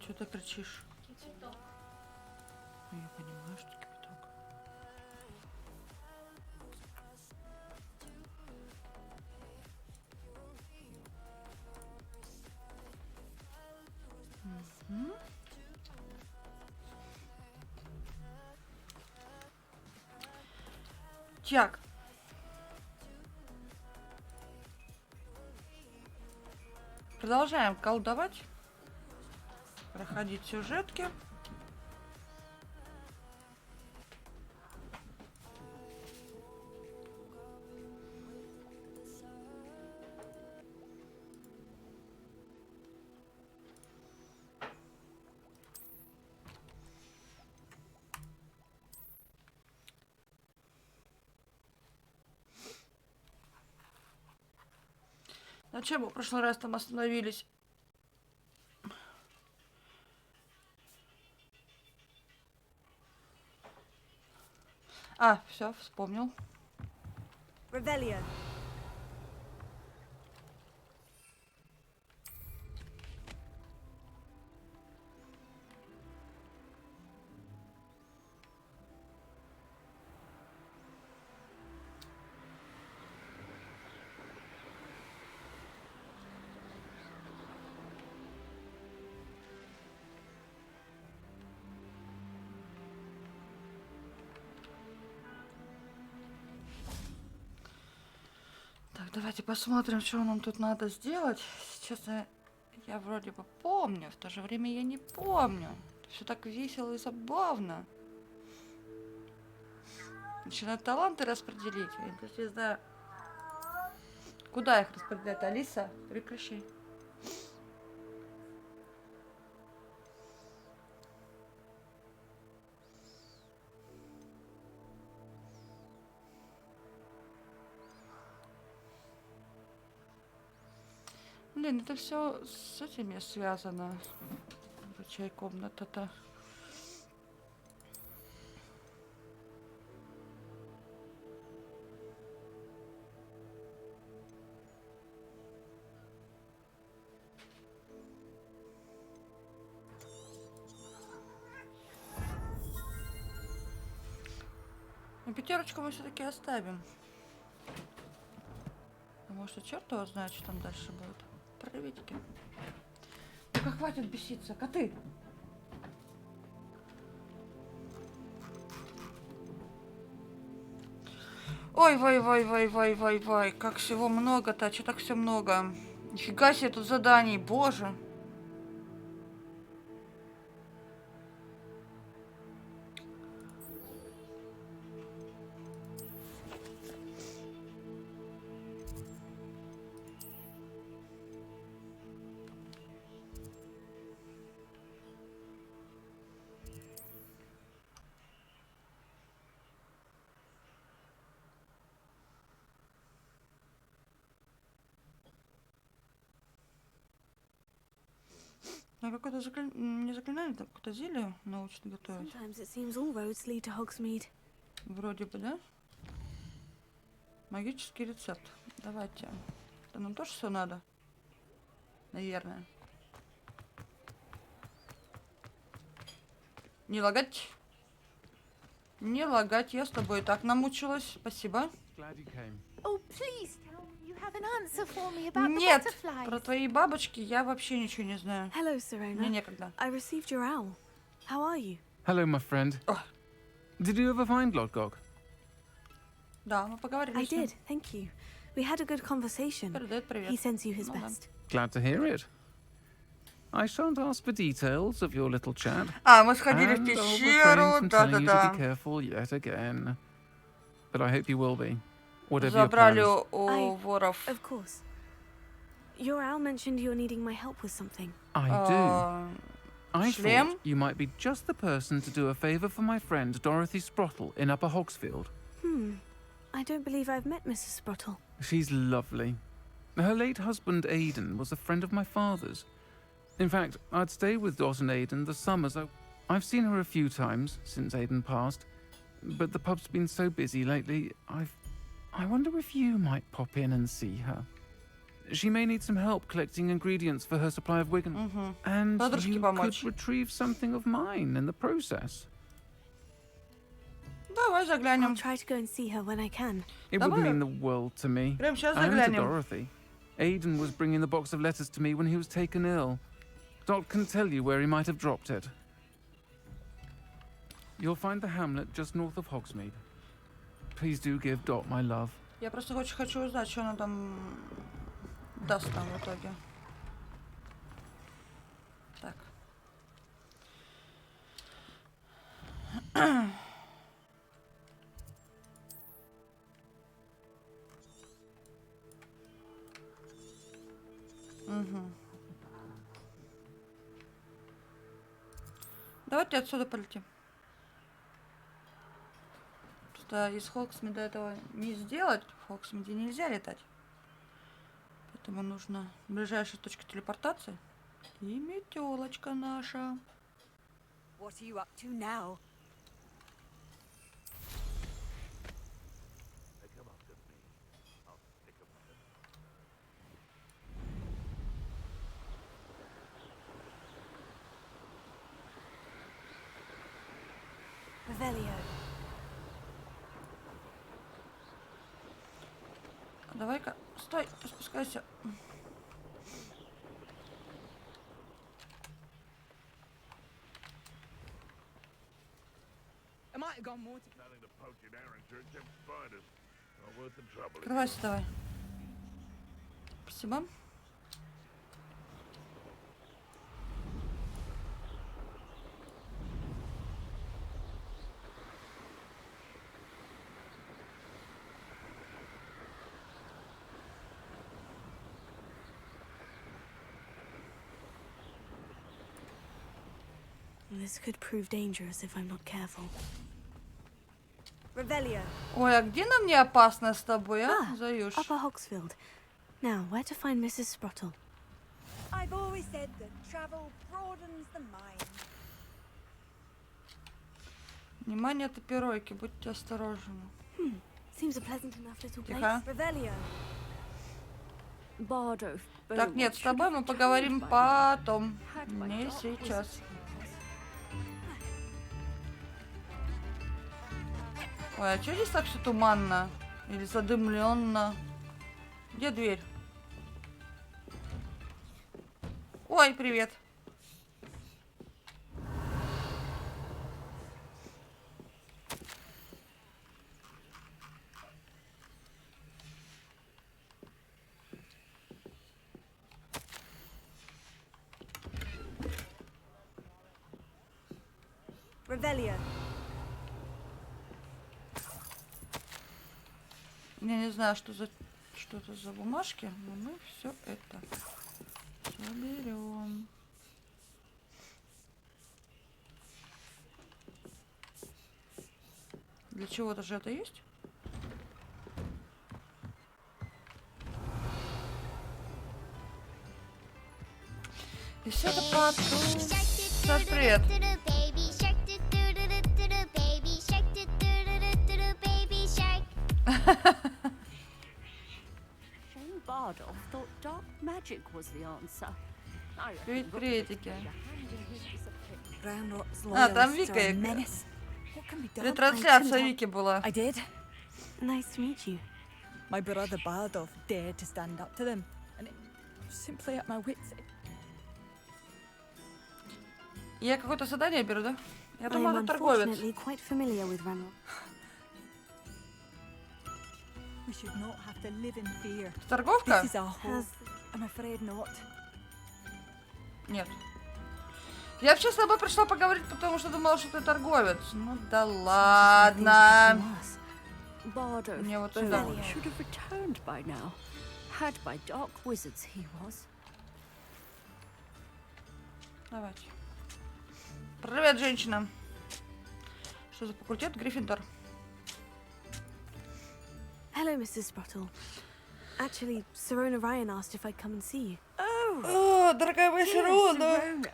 Что ты кричишь? Кипяток. Ну, я понимаю, что кипяток. Мгм. Так. Продолжаем колдовать. Проходить сюжетки. На чем мы в прошлый раз там остановились? А, все, вспомнил. Revelio. Так, давайте посмотрим, что нам тут надо сделать. Сейчас я вроде бы помню, в то же время я не помню. Все так весело и забавно. Начинают таланты распределить. Я даже не знаю, куда их распределять. Алиса, прекращай. Блин, это все с этими связано. Чай, комната-то. Но пятерочку мы все-таки оставим. Потому что черт его знает, что там дальше будет. Приветики. Ну-ка, хватит беситься, коты. Ой, как всего много-то, что так все много. Нифига себе тут заданий, боже. Ну, какое-то не заклинание, там какое-то зелье научит готовить. Sometimes it seems all roads lead to Hogsmeade. Вроде бы, да? Магический рецепт. Давайте. Это нам тоже все надо? Наверное. Не лагать. Не лагать. Я с тобой и так намучилась. Спасибо. Oh, please tell me you have an answer for me about the Нет, butterflies. про твои бабочки я вообще ничего не знаю. Hello, Serena. Мне некогда. I received your owl. How are you? Hello, my friend. Oh. Did you ever find Lodgog? Да, мы поговорили I с ним. did, thank you. We had a good conversation. Передает привет. He sends you his Ну да. best. Glad to hear it. I shan't ask for details of your little chat. А, мы сходили в And I'll refrain пещеру. from telling you to be Да-да-да. careful yet again. But I hope you will be. Whatever your Забрали plans. у воров. Of course. Your owl mentioned you're needing my help with something. I do. А, I шлем? thought you might be just the person to do a favor for my friend Dorothy Sprottle in Upper Hogsfield. I don't believe I've met Mrs. Sprottle. She's lovely. Her late husband Aidan was a friend of my father's. In fact, I'd stay with Dot and Aidan the summers. I've seen her a few times since Aidan passed, but the pub's been so busy lately. I wonder if you might pop in and see her. She may need some help collecting ingredients for her supply of Wigan. And Подружке you помочь. could retrieve something of mine in the process. Давай I'll заглянем. try to go and see her when I can. It would Давай. mean the world to me. Прямо сейчас And to заглянем. Dorothy. Aidan was bringing the box of letters to me when he was taken ill. Dot can tell you where he might have dropped it. You'll find the hamlet just north of Hogsmeade. Please do give Dot my love. Я просто очень хочу узнать, что она там даст нам в итоге. Так. Давайте отсюда полетим. Просто из Хогсмида этого не сделать. В Хогсмиде нельзя летать. Поэтому нужно ближайшая точка телепортации. И метелочка наша. What are you up to now? Revelio. Давай-ка, стой, спускайся. I might have gone more to... Nothing to poke an arrow to except spiders. Not worth the trouble. Открывайся давай. Спасибо. This could prove dangerous if I'm not careful. Revelio. Ой, а где нам не опасно с тобой, а, Ah, Заюш? Upper Hogsfield. Now, where to find Mrs. Sprottle? I've always said that travel broadens the mind. Внимание, топиройки, будьте осторожны. Seems a pleasant enough little place. Тихо. Revelio. Так, нет, с тобой мы поговорим потом. Не сейчас. Ой, а что здесь так все туманно? Или задымленно? Где дверь? Ой, привет. Revelio. Я не знаю, что это за бумажки, но мы все это заберем. Для чего-то же это есть? И все это потом. Саш, привет. Bardolph thought dark magic was the answer. Привет, приветики. Brownlock's А, там loyalists Вика. are a menace. What can be done? Ретрансляция Вики была. I did. Nice to meet you. My brother Bardolph dared to stand up to them, and it was simply at my wits' end. Я какое-то задание беру, да? Я I думаю, am она торговец. unfortunately quite familiar with Ranrock. We should not have to live in fear. Торговка? This is our home. Has I'm afraid not. Нет. Я вообще с тобой пришла поговорить, потому что думала, что ты торговец. Ну да ладно. Bardolph Мне вот сюда. should have returned by now. Had by dark wizards he was. Давайте. Привет, женщина. Что за факультет? Гриффиндор. Hello, Mrs. Sprottle. Actually, Sirona Ryan asked if I'd come and see you. О, дорогая моя Сирона. Sirona,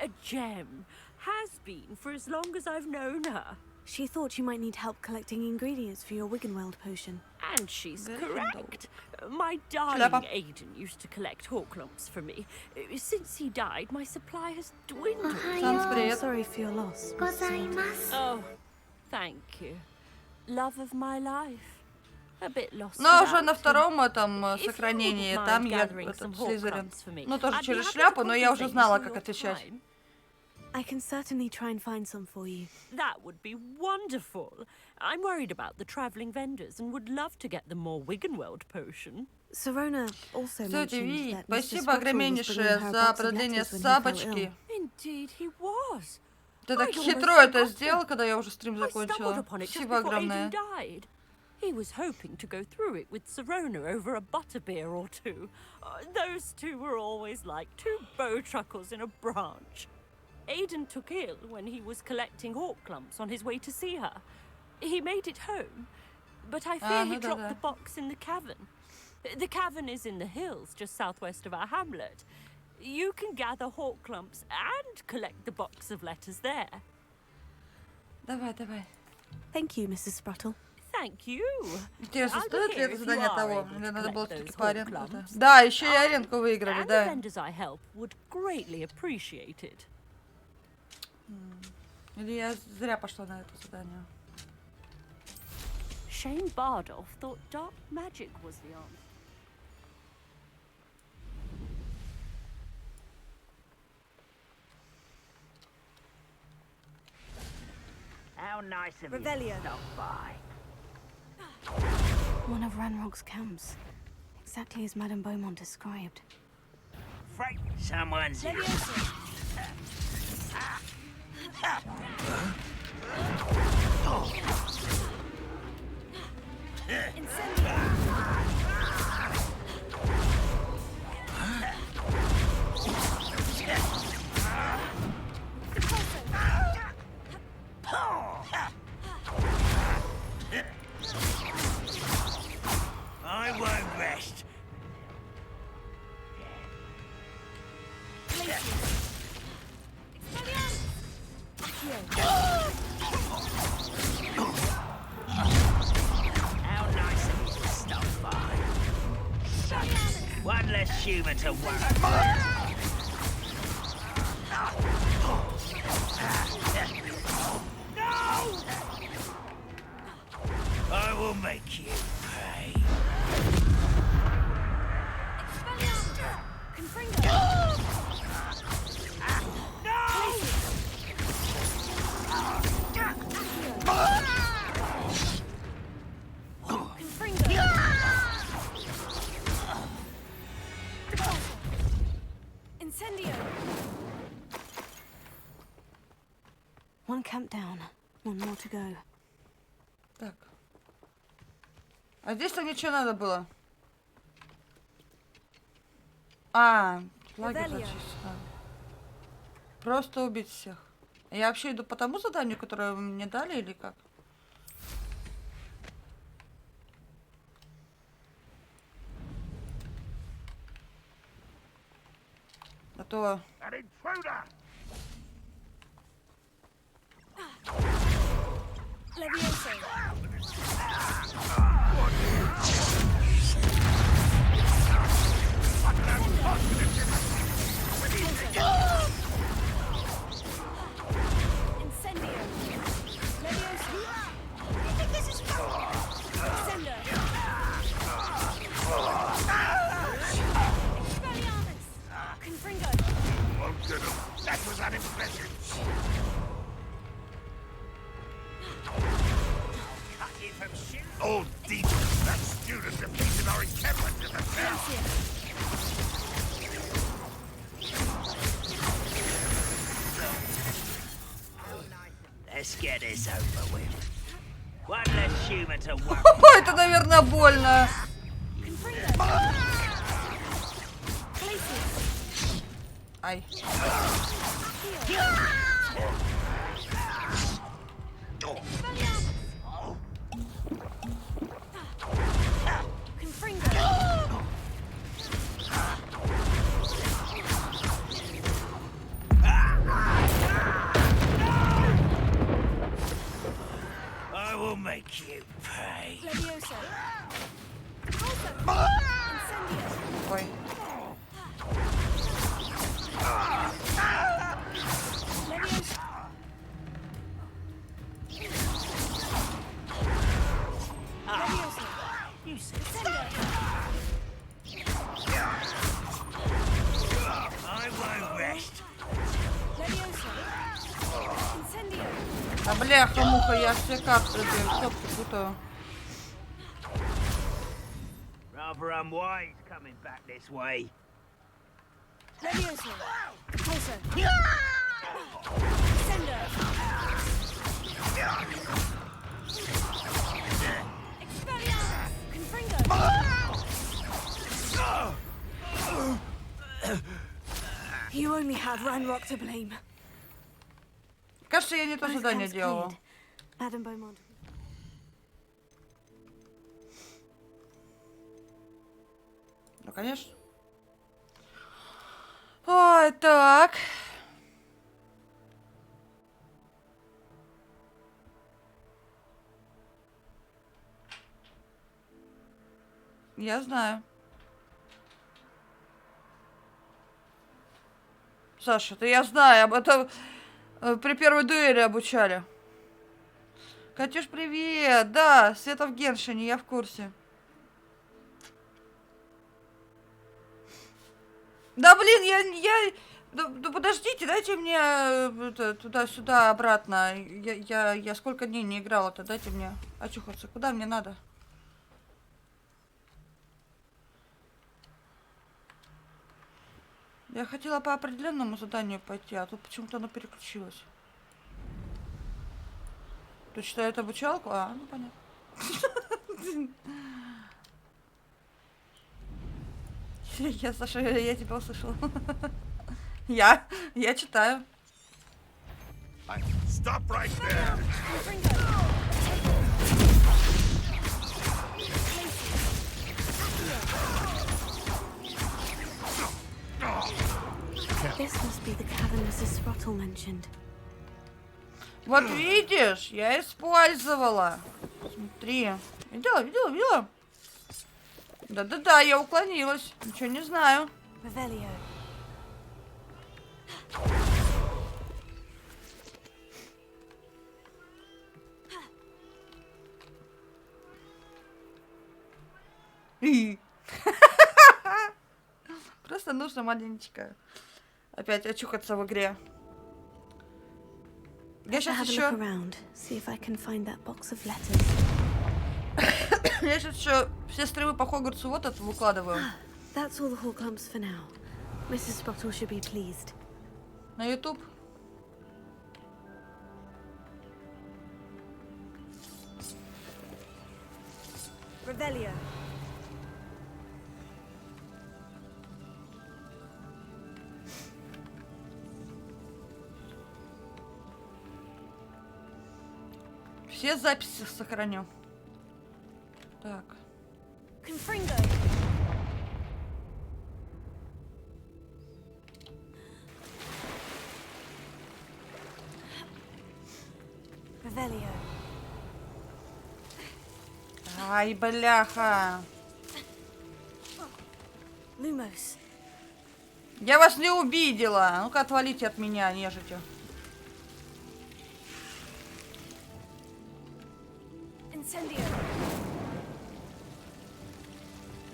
a gem. Has been for as long as I've known her. She thought you might need help collecting ingredients for your Wiggenweld potion. And she's Gryffindor. correct. My darling Schlepper. Aiden used to collect hawk lumps for me. Since he died, my supply has dwindled. Sans привет. Sorry for your loss. Oh, thank you. Love of my life. A bit lost. Но уже на without him. втором этом If you сохранении, wouldn't там mind я gathering some этот hawk Слизерин. lumps for me, Ну, тоже I'd be через happy to шляпу, но я уже compensate знала, you как for your отвечать. time. I can certainly try and find some for you. That would be wonderful. I'm worried about the travelling vendors and would love to get them more Wiggenweld potion. Serona also Кстати, mentioned Ви, that Mr. спасибо Sprottle was огромнейшее bringing her a за box of продление letters when he fell сабочки. ill. Indeed, he was. Ты так I'd almost хитро это forgotten. сделал, когда я уже стрим I stumbled закончила. upon it just Спасибо before огромное. Aiden died. He was hoping to go through it with Serona over a butterbeer or two. Those two were always like two bowtruckles in a branch. Aiden took ill when he was collecting hawk lumps on his way to see her. He made it home, but I fear he ну dropped да-да. the box in the cavern. The cavern is in the hills just southwest of our hamlet. You can gather hawk lumps and collect the box of letters there. Давай, давай. Thank you, Mrs. Sprottle. Thank you. Интересно, I'll be стоит ли here это if you задание are того? able to Или надо было collect все-таки those по hawk аренку? lumps. Да, еще и аренку выиграли, And the да. vendors I help would greatly appreciate it. Или я зря пошла на это задание? Shane Bardolph thought dark magic was the answer. How nice of Revelio. you to stop by. One of Ranrock's camps. Exactly as Madame Beaumont described. Frank, someone's here. I won't rest. How nice of you to stop by. One less human to worry. No! I will make you pay. Incendio! One camp down, one more to go. Так. А здесь-то ничего надо было. А, лагерь Revelio. зачистить надо. Просто убить всех. Я вообще иду по тому заданию, которое вы мне дали, или как? А то... An intruder! Leviosa! Incendio! Leviosa! You think this is fun? Incendio! Expelliarmus! Confringo! Won't get him. That was unimpressive. Cut you from shit. All demons, that student defeated our encampment in the town. Let's get this over with. One less human to worry. О, это, наверное, больно. Ай. will make you pay. Leviosa. Also, incendio. Ой. Leviosa. Leviosa. You said I won't rest. Leviosa. Incendio. А бляха-муха, я все карты кнопки путаю. Rather unwise coming back this way. Leviosa. Also. Incendio. Expelliarmus. Confringo. You only have Ranrock to blame. Кажется, я не то Both задание camps делала. cleared. Madame Beaumont. Ну, конечно. Ой, так. Я знаю. Саша, это я знаю. Об этом при первой дуэли обучали. Катюш, привет. Да, Света в Геншине, я в курсе. Да блин, да подождите, дайте мне туда-сюда, обратно. Я сколько дней не играла-то, дайте мне очухаться. Куда мне надо? Я хотела по определенному заданию пойти, а тут почему-то оно переключилось. Ты читаешь обучалку? А, ну понятно. Я, Саша, я тебя услышала. Я читаю. Stop right there! This must be the cavern Mrs. Sprottle mentioned. Вот видишь, я использовала. Смотри. Видела? Да-да-да, я уклонилась. Ничего не знаю. Revelio. Просто нужно маленечко опять очухаться в игре. Я сейчас еще... Я сейчас еще все стримы по Хогвартсу вот это выкладываю. That's all the hall clumps for now. Mrs. Sprottle should be pleased. На YouTube. Revelio. Все записи сохраню. Так. Confringo. Revelio. Ай, бляха. Lumos. Я вас не увидела. Ну-ка, отвалите от меня, нежити. Incendio.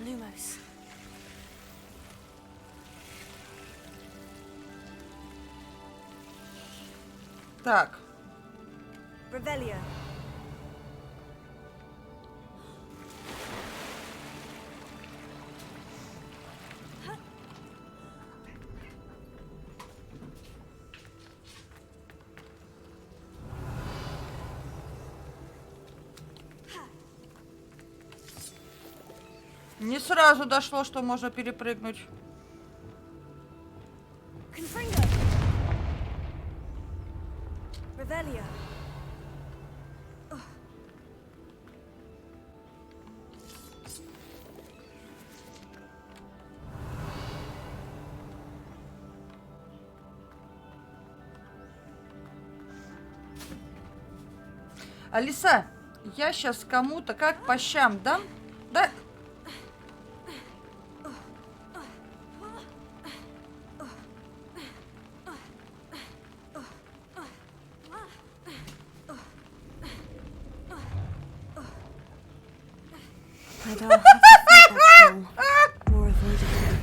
Lumos. Так. Revelio. Не сразу дошло, что можно перепрыгнуть. Confringo. Revelio. Алиса, Я сейчас кому-то как по щам дам. Да. I'd have to feel that pull, or avoid it again.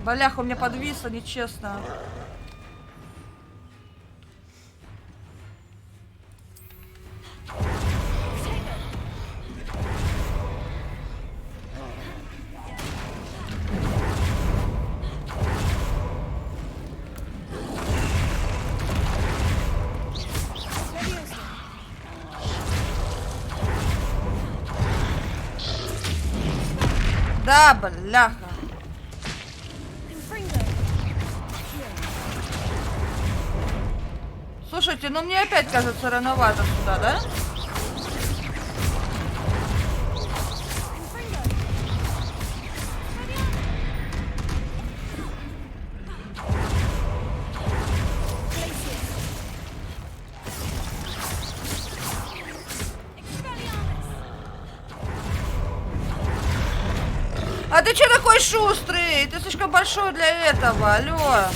Бляха, у меня подвисло, нечестно. Да, бляха. Слушайте, ну мне опять кажется рановато сюда, да? А ты че такой шустрый? Ты слишком большой для этого, алло.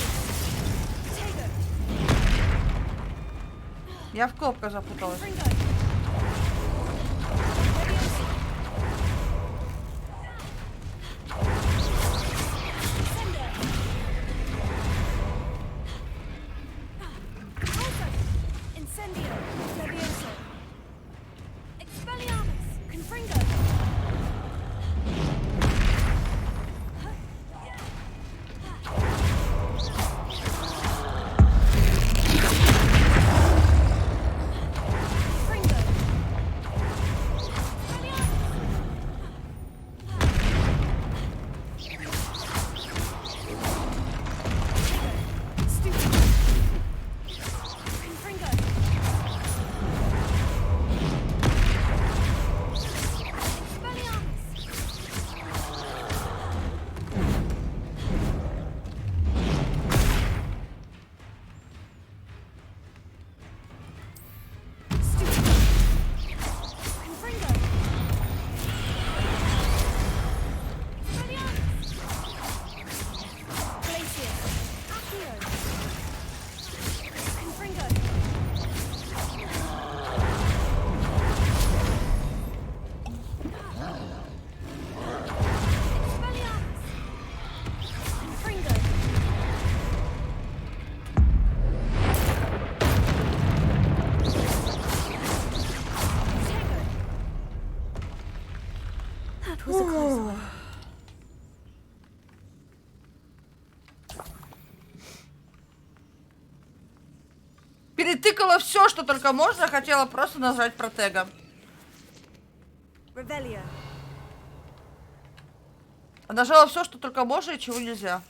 Я в кнопках запуталась. Перетыкала все, что только можно, хотела просто нажать протега. Нажала все, что только можно и чего нельзя.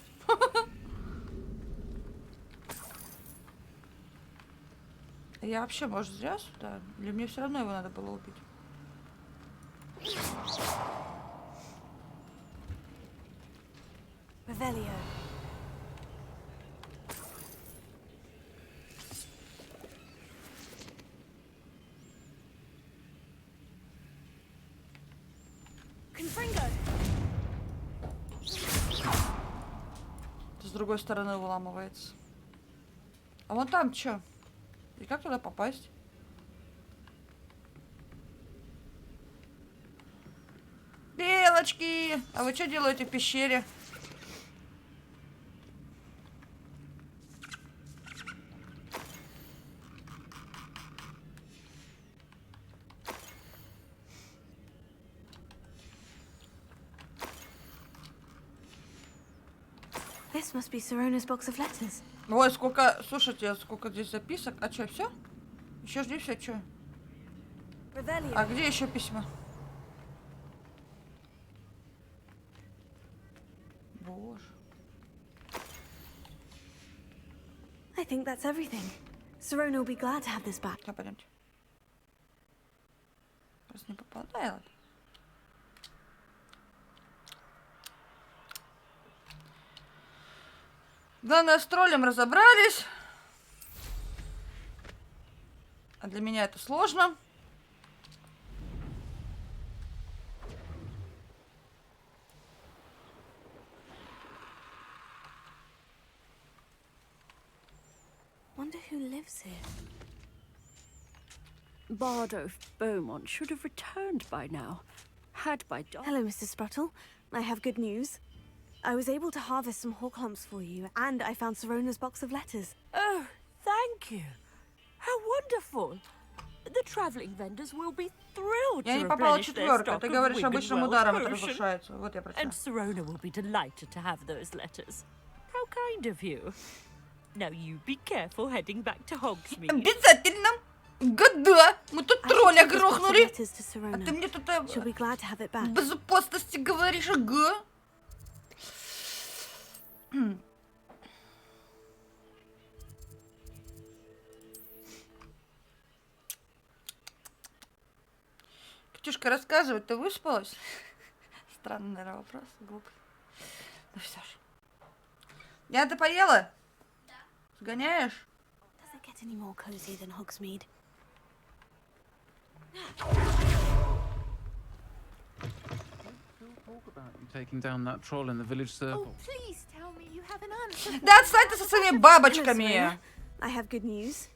Я вообще, может, зря сюда? Или мне все равно его надо было убить? С другой стороны выламывается. А вон там что? И как туда попасть? Белочки! А вы что делаете в пещере? This must be Sirona's box of letters. Ой, сколько, слушайте, сколько здесь записок. А что, все? Еще жди все, что? А где еще письма? Боже. I I think that's everything. Sirona will be glad to have this back. Да, пойдемте. Просто не попадает. Главное, с троллем разобрались. А для меня это сложно. Wonder who lives here. Bardo Beaumont should have returned by now. Had by dog. Hello, Mr. Spruttle. I have good news. I was able to harvest some horklumps for you, and I found Sirona's box of letters. Oh, thank you. How wonderful. The traveling vendors will be thrilled Я to не попала replenish their четверка. stock Ты of говоришь, обычным Wiggenweld ударом это potion. разрушается. Вот я прочитала. And Sirona will be delighted to have those letters. How kind of you. Now you be careful heading back to Hogsmeade. Обязательно. Года. Мы тут I тролля should take this box of грохнули. letters to А Sirona. ты мне тут She'll be glad to have it back. безопасности говоришь, ага. Катюшка, рассказывай, ты выспалась? Странный, наверное, вопрос, глупый. Ну все ж. Я, ты поела? Да. Сгоняешь? Does it get any more cozy than Hogsmeade? Talk about you taking down that troll in the village Oh, circle. please tell me you have an answer. Да отстань ты со своими Hello, бабочками! Sirona. I have good news.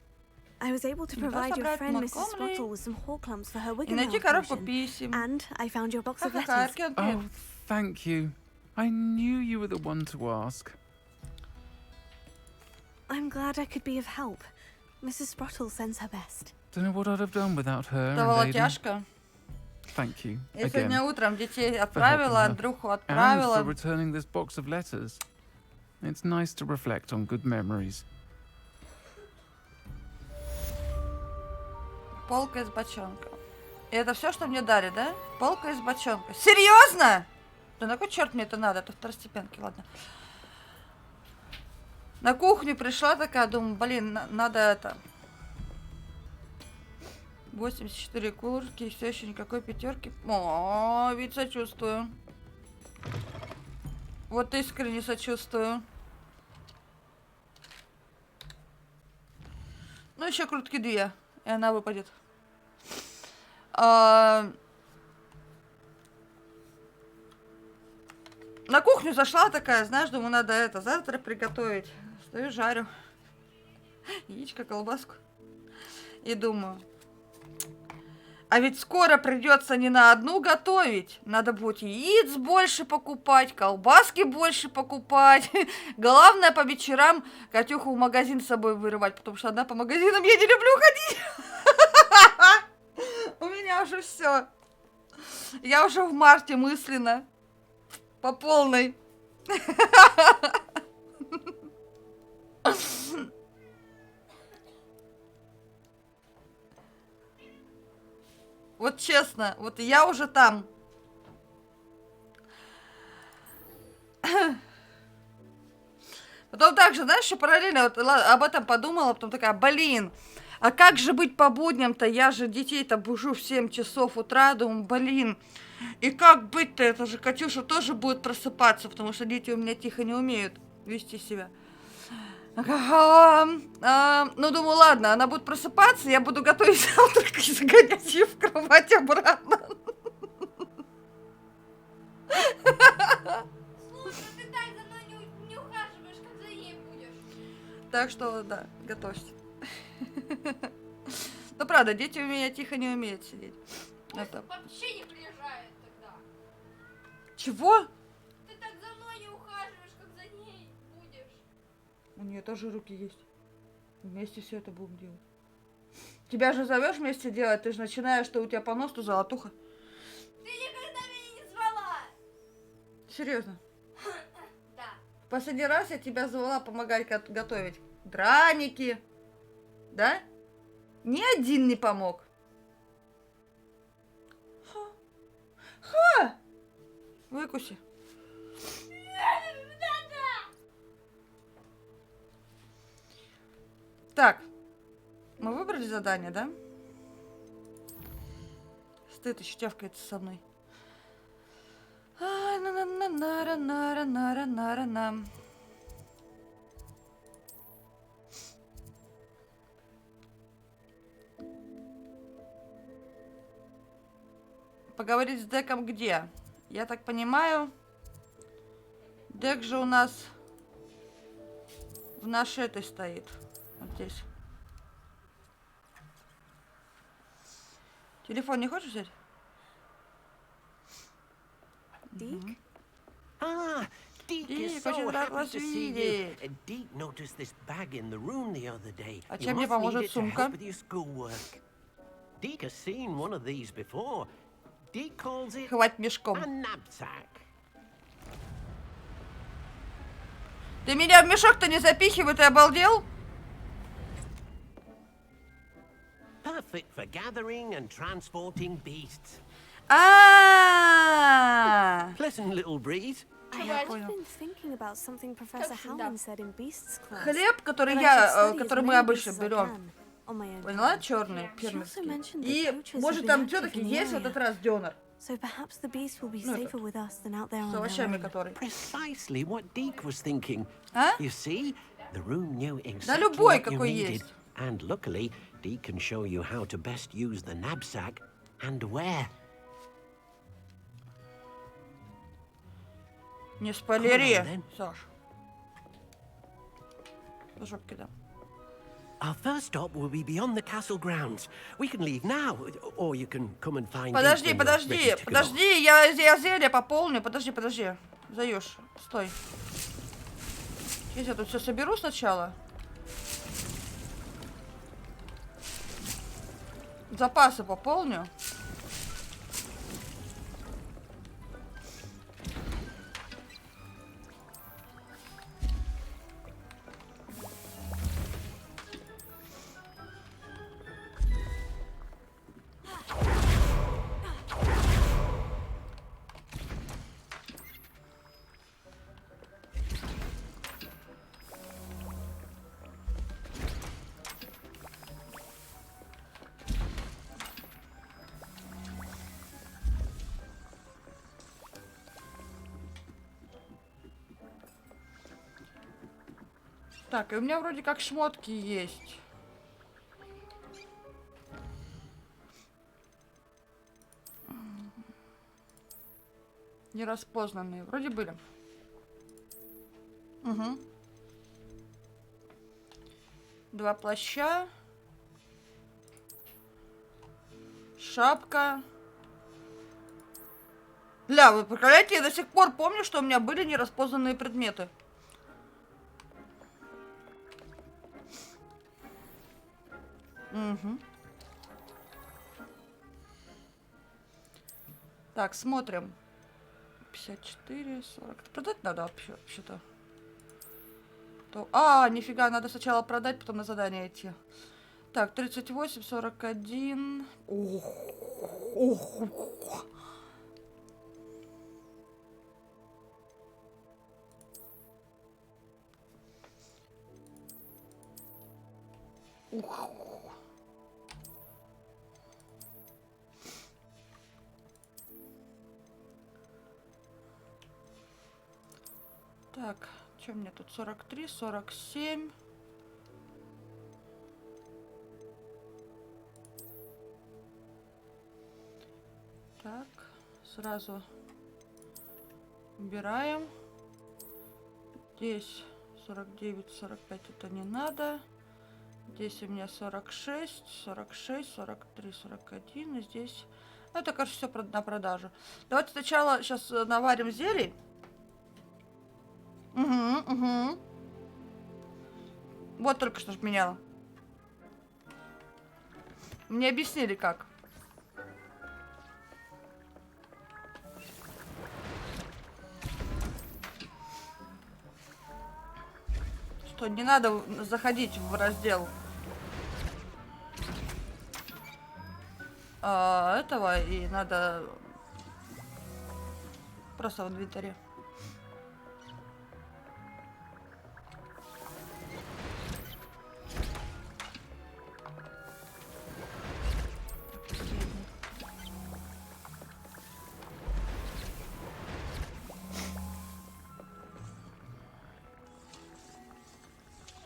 I was able to provide your собрать friend Mrs. Montgomery. Spruttle with some horklumps for her И найти Wiggenweld коробку potion. писем. And I found your box of Ха-ха-ха, letters. Аркен, Oh, привет. thank you. I knew you were the one to ask. I'm glad I could be of help. Mrs. Spruttle sends her best. Don't know what I'd have done without her Это and было Aiden. тяжко. Thank you Я again. сегодня утром детей helping отправила, her. Андрюху And for отправила. returning this box of letters. It's nice to reflect on good memories. Полка из бочонка. И это все, что мне дали, да? Полка из бочонка. Серьезно? Да на кой черт мне это надо? Это второстепенки, ладно. На кухню пришла такая, думаю, блин, надо это... 84 курки, все еще никакой пятерки. О, ведь сочувствую. Вот искренне сочувствую. Ну, еще крутки 2, и она выпадет. На кухню зашла такая, знаешь, думаю, надо это завтра приготовить. Стою, жарю яичко, колбаску. И думаю, а ведь скоро придется не на одну готовить. Надо будет яиц больше покупать, колбаски больше покупать. Главное, по вечерам Катюху в магазин с собой вырывать, потому что она по магазинам я не люблю ходить. У меня уже все. Я уже в марте мысленно. По полной. Вот честно, вот я уже там. Потом также, знаешь, еще параллельно вот об этом подумала, потом такая, блин, а как же быть по будням-то? Я же детей-то бужу в 7 часов утра, думаю, блин, и как быть-то? Это же Катюша тоже будет просыпаться, потому что дети у меня тихо не умеют вести себя. Ну, думаю, ладно, она будет просыпаться, я буду готовить завтрак и загонять ее в кровать обратно. Слушай, ты так за мной не ухаживаешь, как за ней будешь. Так что, да, готовься. Ну, правда, дети у меня тихо не умеют сидеть. Это... Вообще не приезжает тогда. Чего? Ты так за мной не ухаживаешь, как за ней будешь. У нее тоже руки есть. Вместе все это будем делать. Тебя же зовешь вместе делать, ты же начинаешь, что у тебя по носу золотуха. Ты никогда меня не звала. Серьезно. Да. В последний раз я тебя звала помогать готовить драники. Да? Ни один не помог. Ха! Выкуси. Так. Мы выбрали задание, да? Стыд еще тявкается со мной. На-на-на-на-на-на-на-на-на-на. Поговорить с Деком где? Я так понимаю, Дек же у нас в нашей этой стоит. Вот здесь. Телефон не хочешь взять? Deke? Ah, Deke is Deke, so очень рад happy вас to see you. видеть. Deke noticed this bag in the room the other day. А You чем мне must need поможет it to сумка? help with your schoolwork. Deke has seen one of these before. Deke calls it Хватит мешком. a knapsack. Ты меня в мешок-то не запихивай, ты обалдел? Perfect for gathering and transporting beasts. А, Pleasant little breeze. I Я have понял. been thinking about something Professor Howland said in Beasts class. Хлеб, который But I should я, study as который мы many обычно beasts as I берем. can on my own Поняла, time. черный, She also фермерский. mentioned that И poachers have может been там active все-таки in the есть в area. этот раз дёнер. So perhaps the beast will be Ну, safer with us than out there С on their овощами own. который. Precisely what Deke was thinking. А? You see, the room knew Да exactly любой what you какой needed. есть. And luckily, Deke can show you how to best use the knapsack and where. Не спойлери, Come on, then. Саш. По жопке дам. Our first stop will be beyond the castle grounds. We can leave now, or you can come and find Подожди, Deke when you're ready подожди, to go. подожди, я зелье пополню. Подожди. Заешь, стой. Сейчас я тут все соберу сначала. Запасы пополню. Так, и у меня вроде как шмотки есть. Нераспознанные. Вроде были. Угу. 2 плаща. Шапка. Бля, вы представляете, я до сих пор помню, что у меня были нераспознанные предметы. Угу. Так, смотрим. 54, 40. Продать надо вообще-то. А, нифига, надо сначала продать, потом на задание идти. Так, 38, 41. Ох. Ух. Так, что у меня тут? 43, 47. Так, сразу убираем. Здесь 49, 45 это не надо. Здесь у меня 46, 46, 43, 41. И здесь... Это, кажется, все на продажу. Давайте сначала сейчас наварим зелий. Угу. Вот только что меняла. Мне объяснили, как. Что не надо заходить в раздел этого, и надо просто в инвентаре.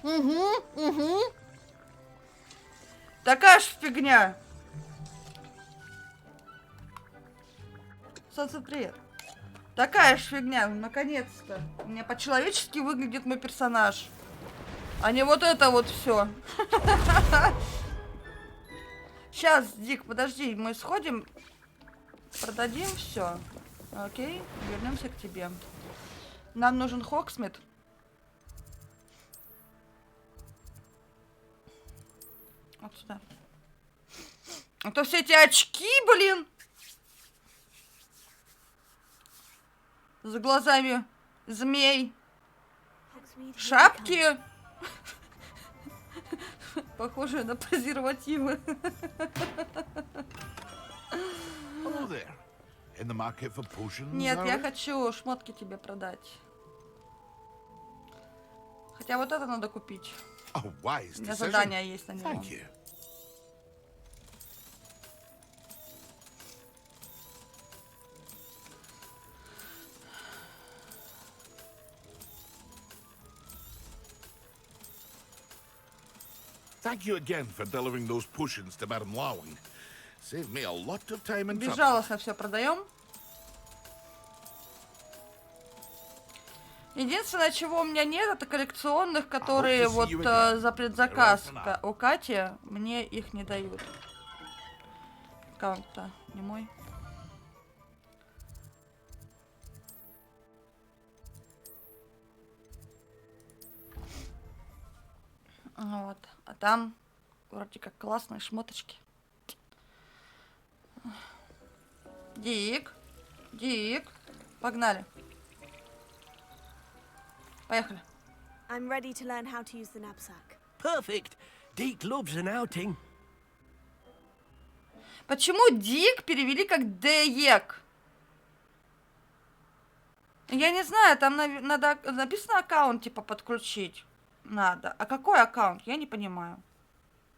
Угу. Такая ж фигня. Солнце, привет. Такая ж фигня, наконец-то. У меня по-человечески выглядит мой персонаж. А не вот это вот все. Сейчас, Дик, подожди, мы сходим, продадим все. Окей, вернемся к тебе. Нам нужен Хогсмит. Вот сюда. А то все эти очки, блин. За глазами змей. Шапки. Похожие на презервативы. Hello there. In the market for potions? Нет, я Harry? хочу шмотки тебе продать. Хотя вот это надо купить. Oh, wise У меня decision. задание есть на него. Thank you. Thank you again for delivering those potions to Madame Lowing. Saved me a lot of time and trouble. Безжалостно все продаем. Единственное, чего у меня нет, это коллекционных, которые вот за предзаказ у Кати, мне их не дают. Аккаунт-то не мой. Вот. А там вроде как классные шмоточки. Дик. Дик. Погнали. Поехали. I'm ready to learn how to use the knapsack. Perfect. Deke loves an outing. Почему Дик перевели как Деек? Я не знаю, там надо написано аккаунт типа подключить. Надо. А какой аккаунт? Я не понимаю.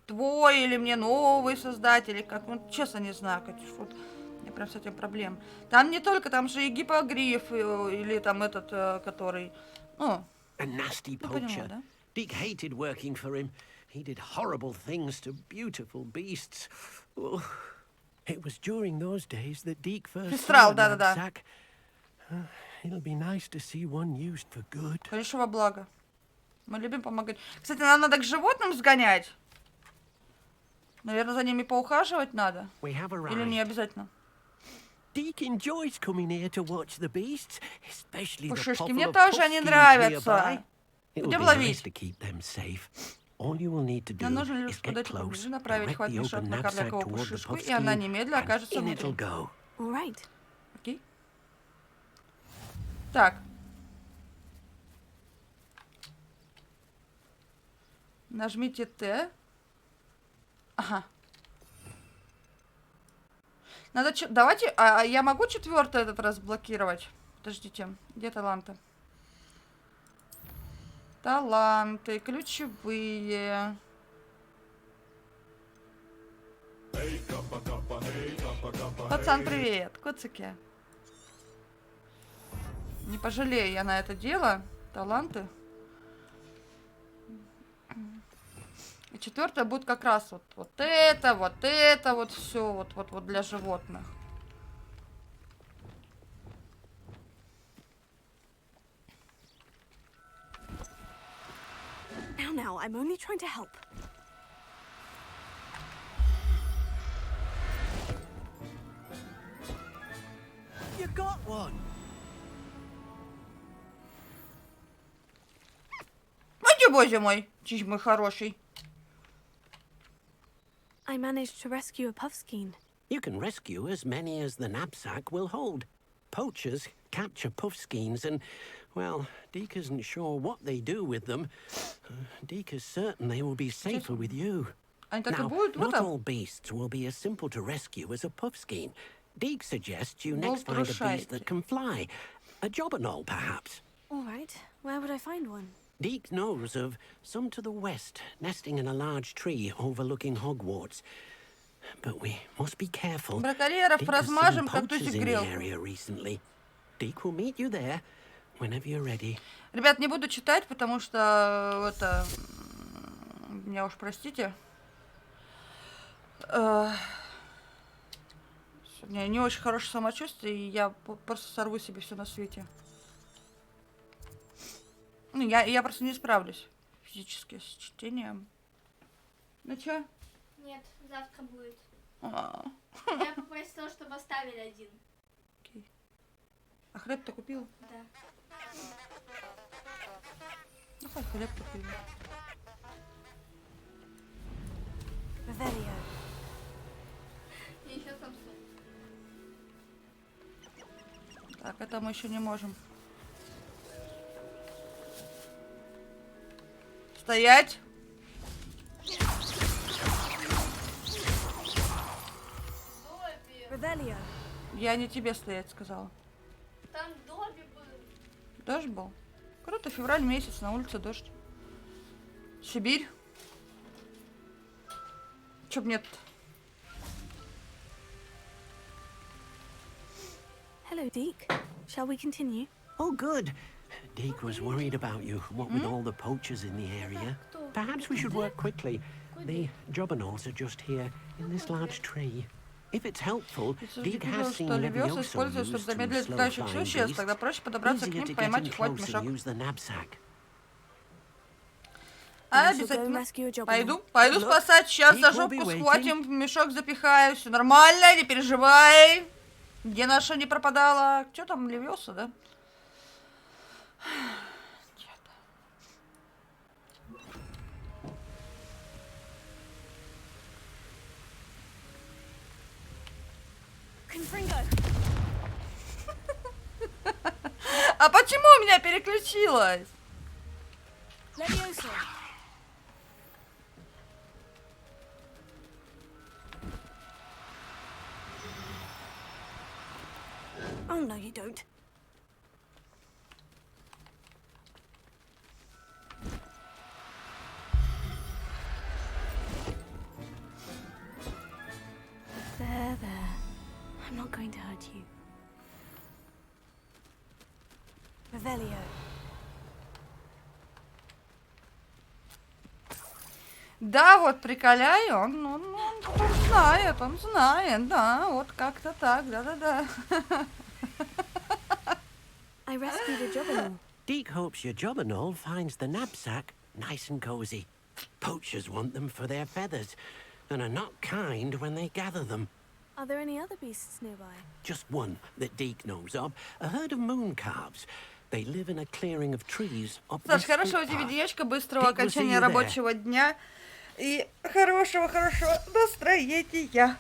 Твой или мне новый создать, или как? Ну, честно не знаю, Катюш. Вот, я прям с этим проблем. Там не только, там же и гипогриф, или там этот, который... Ну, A nasty ты поняла, poacher. да? Deke hated working for him. He did horrible things to beautiful beasts. Oh, it was during those days that Deke first Фистрал, saw a да-да-да. knapsack. It'll be nice to see one used for good. Конечно, во благо. Мы любим помогать. Кстати, нам надо к животным сгонять. Наверное, за ними поухаживать надо. We have Или не arrived. обязательно. Deke enjoys coming here to watch the beasts, especially the Пушишки, couple мне of тоже они puffskins нравятся. nearby. It'll Будем be nice ловить. to keep them safe. All you will need to do Нам нужно is лишь get подойти close, поближе, направить direct хват the мешок open на knapsack карликовую toward the пушишку, и она puffskin, немедля and окажется in it'll внутри. go. All right. Окей? Так. Нажмите Т. Ага. Надо... Давайте... А я могу четвертый этот раз блокировать? Подождите. Где таланты? Таланты. Ключевые. Пацан, привет. Коцики. Не пожалею я на это дело. Таланты. И четвертое будет как раз вот это, вот все, вот для животных. Now, I'm only trying to help. You got one. Ой, боже мой, чиж мой хороший. I managed to rescue a puffskein. You can rescue as many as the knapsack will hold. Poachers capture puffskeins and, well, Deke isn't sure what they do with them. Deke is certain they will be safer with you. Они так и Now, будут, вот not он. all beasts will be as simple to rescue as a puffskein. Deke suggests you Well, next find a поглощает. beast that can fly. A jobberknoll, perhaps. All right. Where would I find one? Deke knows of some to the west, nesting in a large tree overlooking Hogwarts. But we must be careful. Браконьеров Deke has seen размажем, как poachers тусик in the грелку. area recently. Deke will meet you there whenever you're ready. Ребят, не буду читать, потому что это меня уж простите. У меня не очень хорошее самочувствие, и я просто сорву себе все на свете. Ну, я просто не справлюсь физически с чтением. Ну чё? Нет, завтра будет. А. Я попросила, чтобы оставили один. Окей. А хлеб-то купил? Да. Ну, хоть хлеб купил. Revelio. И еще Samsung. Так, это мы еще не можем. Стоять! Revelio. Я не тебе стоять сказала. Там Добби был. Дождь был? Круто, февраль месяц, на улице дождь. Сибирь. Чё б нет? Hello, Deke. Shall we continue? Oh, good. Deke was worried about you, what with all the poachers in the area. Perhaps we should work quickly. The jobberknolls are just here, in this large tree. If it's helpful, Deke has seen что Левиоса Leviosa использует, чтобы used to замедлить slow летающих flying существ, тогда beasts. проще подобраться к Easier ним, to get поймать in и хватить close мешок. and use the knapsack. I shall go Обязательно. rescue a jobber. Пойду спасать, сейчас за Deke will be жопку waiting. схватим, в мешок запихаю, все нормально, не переживай. Где наша не пропадала? Что там, Левиоса, да? Confringo. А почему у меня переключилось? Leviosa. Oh, no, you don't. There. I'm not going to hurt you. Revelio. Да, вот приколяю, он знает, да, вот как-то так, да-да-да. I rescued a jobberknoll. Deke hopes your jobberknoll finds the knapsack nice and cozy. Poachers want them for their feathers, and are not kind when they gather them. Are there any other beasts nearby? Just one that Deke knows of, a herd of moon calves. They live in a clearing of trees up Саш, this хорошего тебе footpath. денечка, быстрого Deke will see окончания you there. рабочего дня и хорошего настроения.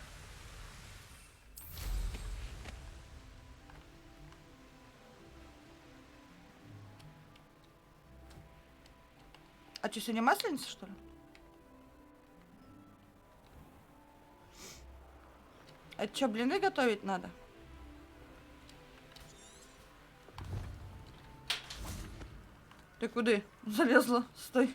А что, сегодня масленица, что ли? А что, блины готовить надо? Ты куда залезла? Стой.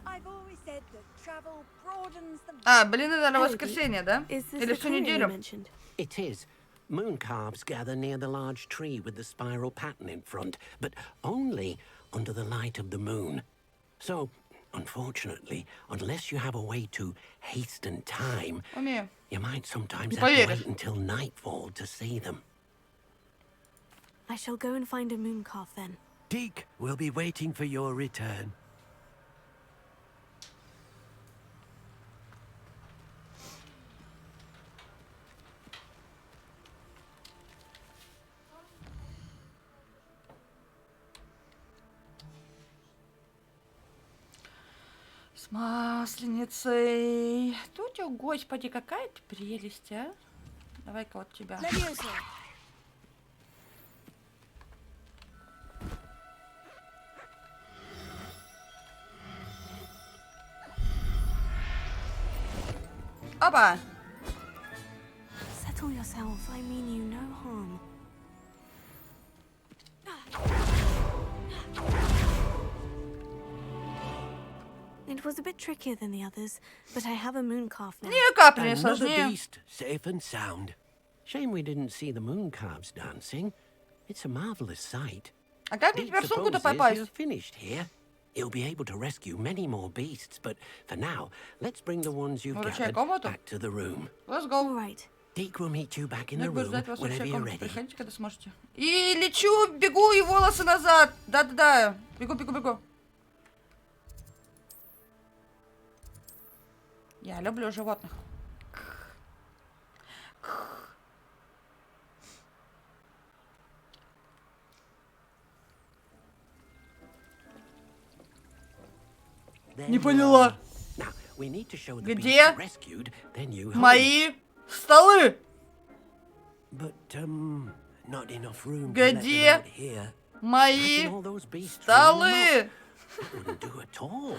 I've always said that travel broadens the. А, блины на Hello, воскресенье, да? Is this Или the всю aquarium you неделю? mentioned? It is. Moon calves gather near the large tree with the spiral pattern in front, but only under the light of the moon. So, unfortunately, unless you have a way to hasten time, Умею. you might sometimes Не have to поверишь. wait until nightfall to see them. I shall go and find a moon calf then. Deke will be waiting for your return. С масленицей. Тут, о, господи, какая ты прелесть, а? Давай-ка вот тебя. Leviosa. Опа! Settle yourself. I mean you no harm. It was a bit trickier than the others, but I have a moon calf now. Ни капли не Another сложнее. beast, safe and sound. Shame we didn't see the moon calves dancing. It's a marvelous sight. А как мне Deke тебя в сумку-то supposes попасть? you're finished here. You'll be able to rescue many more beasts, but for now, let's bring the ones you've Возвращай gathered комнату. back to the room. Let's go. All right. Deke will meet you back in Я the буду room ждать вас в whenever общей you're комнате. ready. Приходите, когда сможете. И лечу, бегу, и волосы назад. Да-да-да. Бегу. Я люблю животных. There Не you поняла. are. Now, we need to show the Где beasts rescued, then you home. мои столы? But, not enough room to let them Где out here. мои Imagine all those beasts running столы? amok. That wouldn't do at all.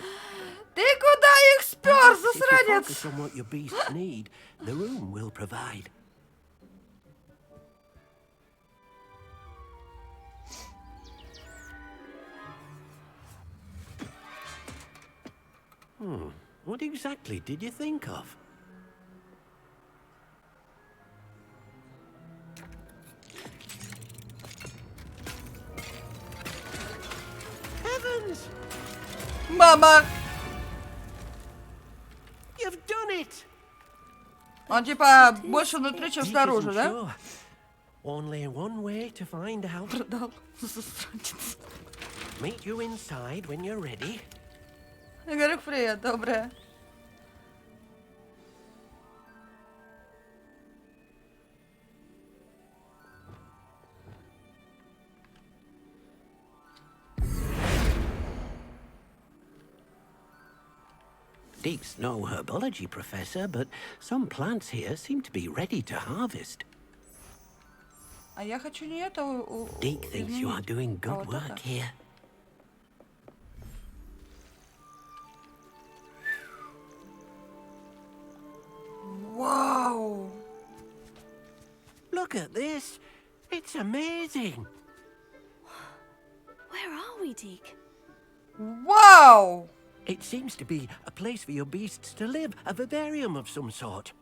Ты куда их спер, Perhaps if you засранец? focus on what your beasts need, the room will provide. What exactly did you think of? Heavens! Мама! You've done it! Он типа больше внутри, чем Deke снаружи, isn't да? sure. Only one way to find out. Продал. Засранец. Meet you inside when you're ready. Я говорю, привет, доброе. Deke's no herbology professor, but some plants here seem to be ready to harvest. А я хочу не это Deke thinks you are изменить, doing а good вот work это. here. Вау! Look at this. It's amazing. Where are we, Deke? Вау! It seems to be a place for your beasts to live, a vivarium of some sort.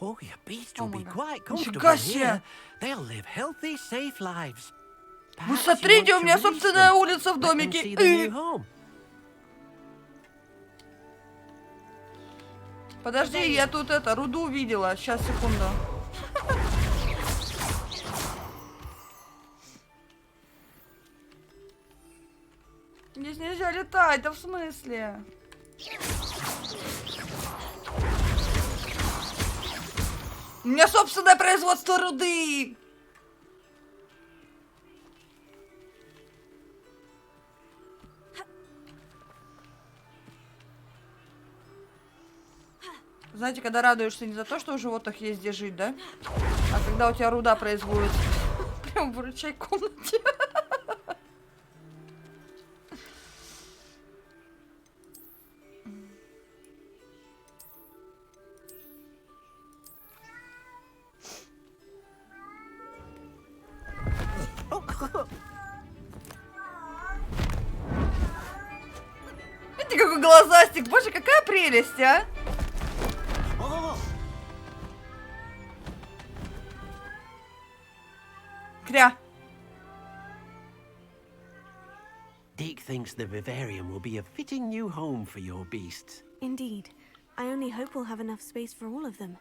Oh, your beasts will my be God. quite Нифига comfortable себе! here. They'll live healthy, safe lives. Вы Perhaps you смотрите, want у to меня release собственная them. улица в Let them домике. see the new home. Подожди, я тут руду увидела. Сейчас, секунду. Здесь нельзя летать, да в смысле? У меня собственное производство руды! Знаете, когда радуешься не за то, что у животных есть где жить, да? А когда у тебя руда производится. Прям в рычай комнате. Видите, какой глазастик. Боже, какая прелесть, а? Кря. Deke thinks the vivarium will be a fitting new home for your beasts. Indeed. I only hope we'll have enough space for all of them.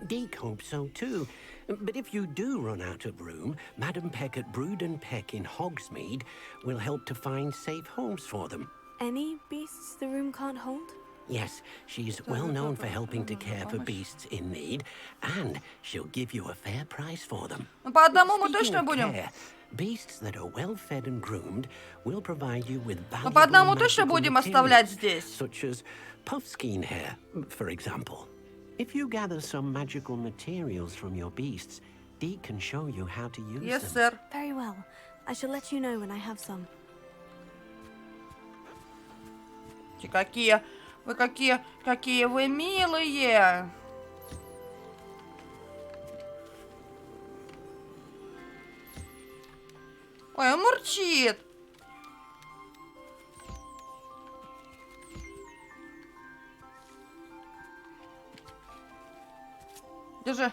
Deke hopes so too. But if you do run out of room, Madam Peck at Brood and Peck in Hogsmeade will help to find safe homes for them. Any beasts the room can't hold? Yes, she's well known for helping to care for beasts in need, and she'll give you a fair price for them. Ну, по одному мы Speaking точно of будем. care, beasts that are well fed and groomed will provide you with Мы valuable по одному точно magical будем materials, оставлять здесь. such as puffskein hair, for example. If you gather some magical materials from your beasts, Deke can show you how to use Yes, them. sir. Very well. I shall let you know when I have some. Какие вы милые. Ой, он мурчит. Держи.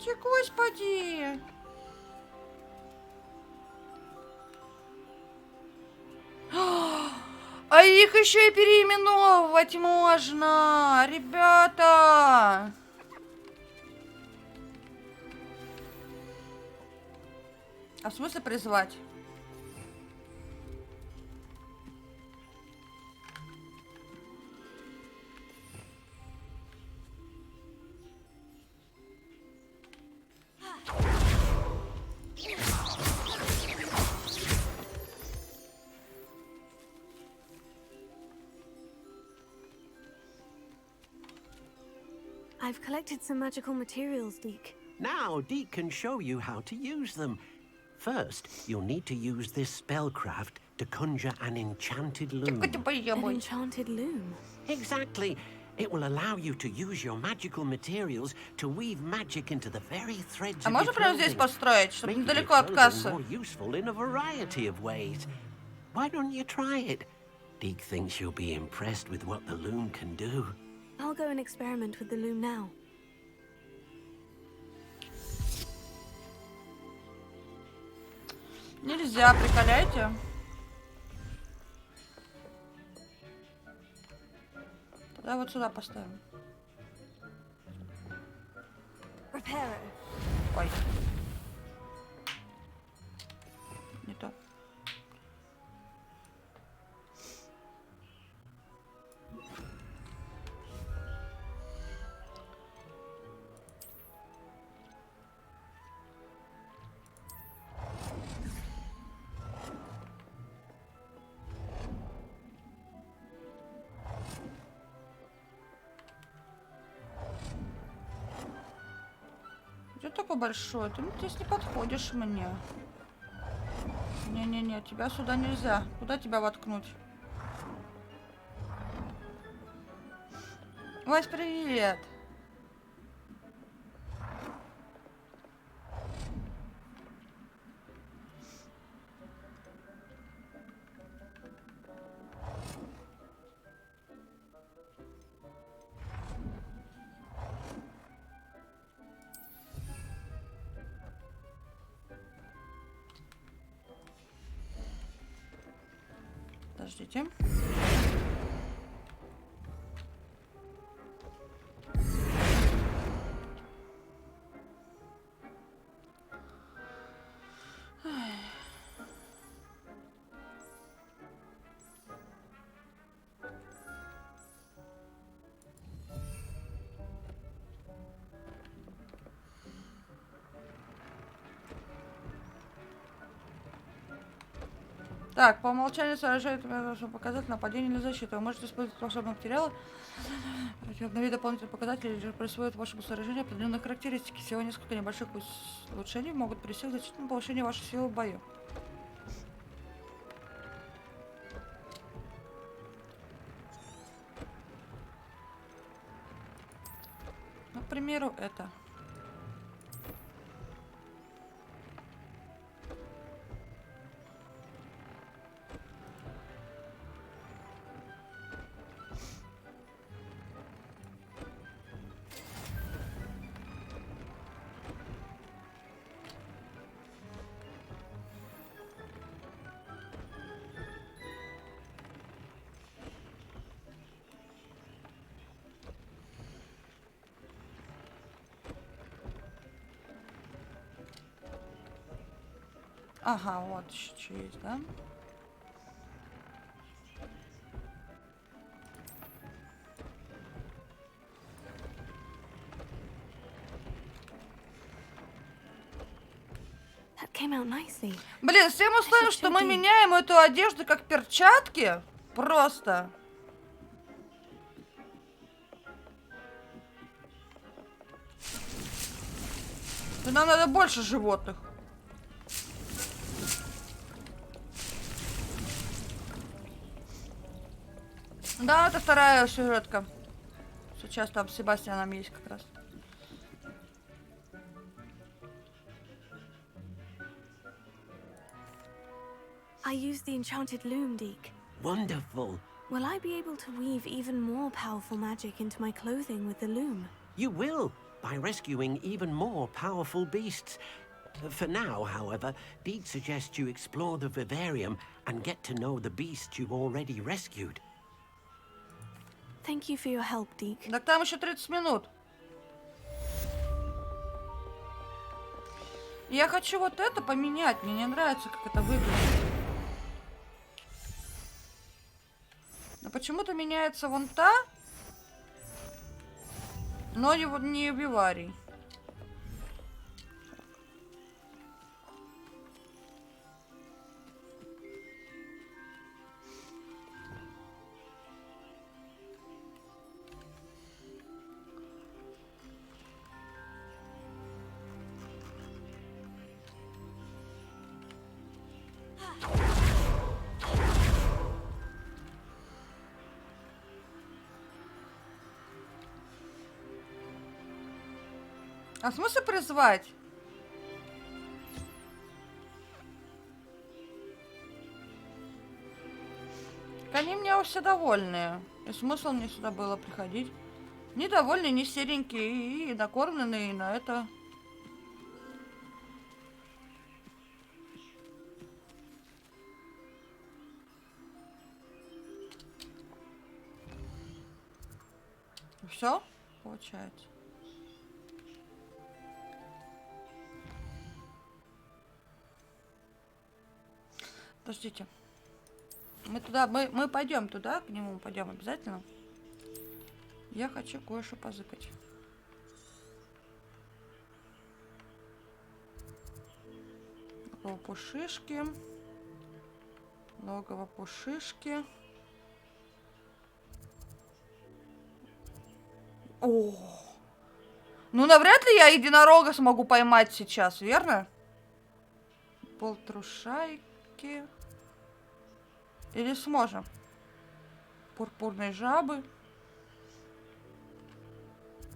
Господи! А их еще и переименовывать можно, ребята! А в смысле призвать? I've collected some magical materials, Deke. Now, Deke can show you how to use them. First, you'll need to use this spellcraft to conjure an enchanted loom. An enchanted loom? Exactly. It will allow you to use your magical materials to weave magic into the very threads А of можно your прямо здесь clothing, построить, чтобы making недалеко your от clothing кассы? more useful in a variety of ways. Why don't you try it? Deke thinks you'll be impressed with what the loom can do. I'll go and experiment with the loom now. Нельзя, приколяйте. Тогда вот сюда поставим. Reparo. Ой. Не то. Ты такой большой, ты здесь не подходишь мне. Не-не-не, тебя сюда нельзя. Куда тебя воткнуть? Вась, привет! Подождите. Так, по умолчанию сражает показатель нападения или защиты. Вы можете использовать волшебные материалы, обновить дополнительные показатели или присвоить вашему сооружению определенные характеристики. Всего несколько небольших улучшений могут привести к значительному повышению вашей силы в бою. Ну, к примеру, это. Ага, вот еще что есть, да? That came out nicely. Блин, всем условием, что мы меняем эту одежду как перчатки. Просто. Да нам надо больше животных. Да, это вторая сюжетка. Сейчас там с Себастьяном есть как раз. I used the enchanted loom, Deke. Wonderful. Will I be able to weave even more powerful magic into my clothing with the loom? You will. by rescuing even more powerful beasts. For now, however, Deed suggests you explore the vivarium and get to know the beasts you've already rescued. Thank you for your help, Deke. Так там еще 30 минут. Я хочу вот это поменять. Мне не нравится, как это выглядит. Но почему-то меняется вон та, но не виварий. А смысл призвать? Они мне все довольные. И смысл мне сюда было приходить. Недовольные, не серенькие и накормленные на это. Все получается. Подождите. Мы пойдем туда, к нему пойдем обязательно. Я хочу кое-что позыкать. Логово пушишки. Логово пушишки. О! Ну, навряд ли я единорога смогу поймать сейчас, верно? Полтрушайки. Или сможем? Пурпурные жабы.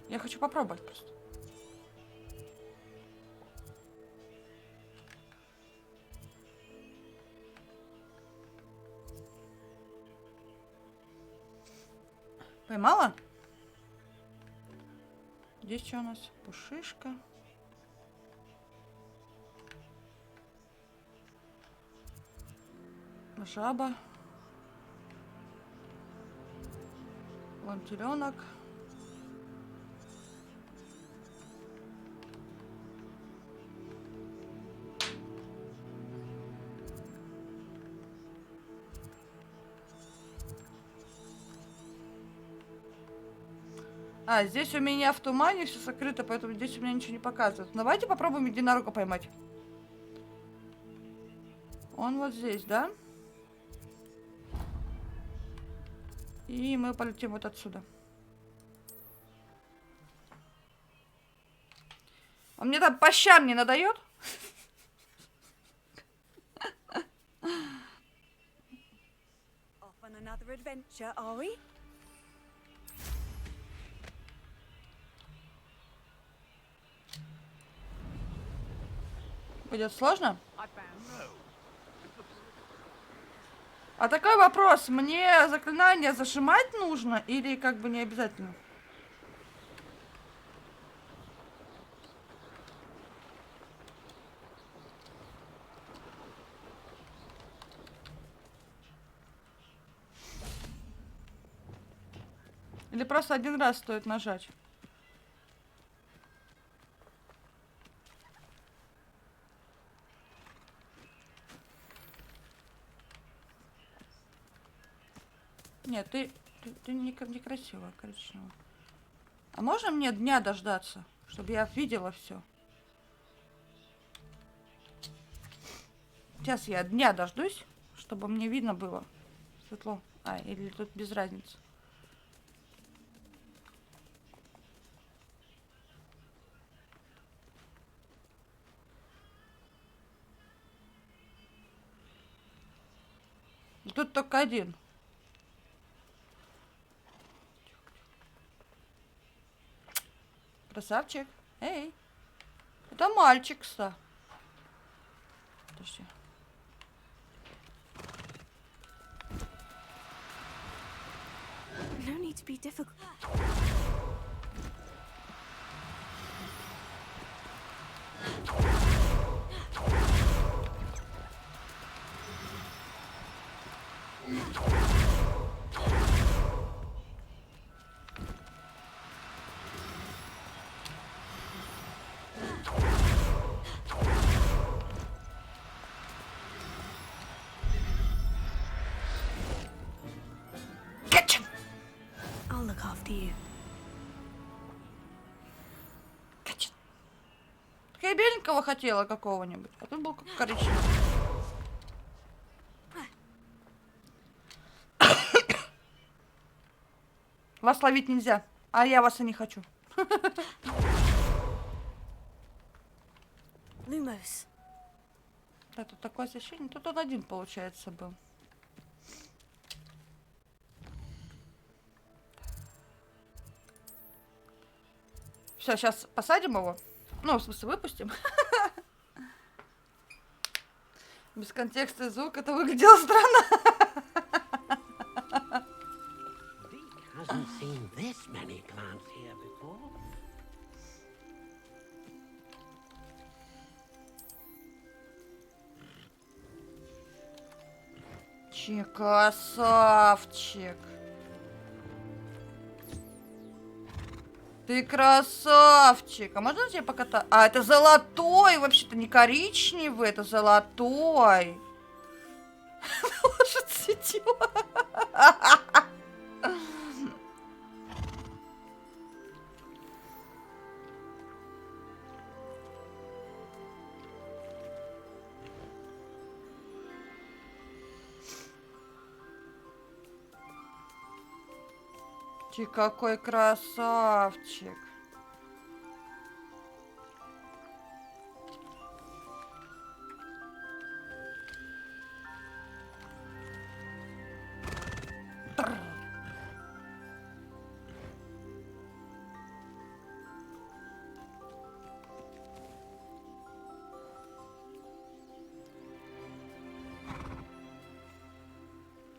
Я хочу попробовать просто. Поймала? Здесь что у нас? Пушишка. Жаба. Вон теленок. А, здесь у меня в тумане все сокрыто, поэтому здесь у меня ничего не показывает. Давайте попробуем единорога поймать. Он вот здесь, да? И мы полетим вот отсюда. А мне там по щам не надает? Off on another adventure, are we? Будет сложно? А такой вопрос. Мне заклинание зажимать нужно или как бы не обязательно? Или просто один раз стоит нажать? Нет, ты некрасивая, коричневая. А можно мне дня дождаться, чтобы я видела все? Сейчас я дня дождусь, чтобы мне видно было светло. А, или тут без разницы. И тут только один. Красавчик. Эй. Это мальчик, кстати. Подожди. No need to be difficult. беленького хотела какого-нибудь, а тут был как коричневый. Вас ловить нельзя, а я вас и не хочу. Lumos. Да, тут такое ощущение. Тут он один, получается, был. Все, сейчас посадим его. Ну, в смысле, выпустим. Без контекста и звук это выглядело странно. Hasn't seen this many plants here before. Красавчик. Ты красавчик. А можно тебе покатать? А, это золотой. Вообще-то не коричневый, это золотой. Может, светило. Ты какой красавчик.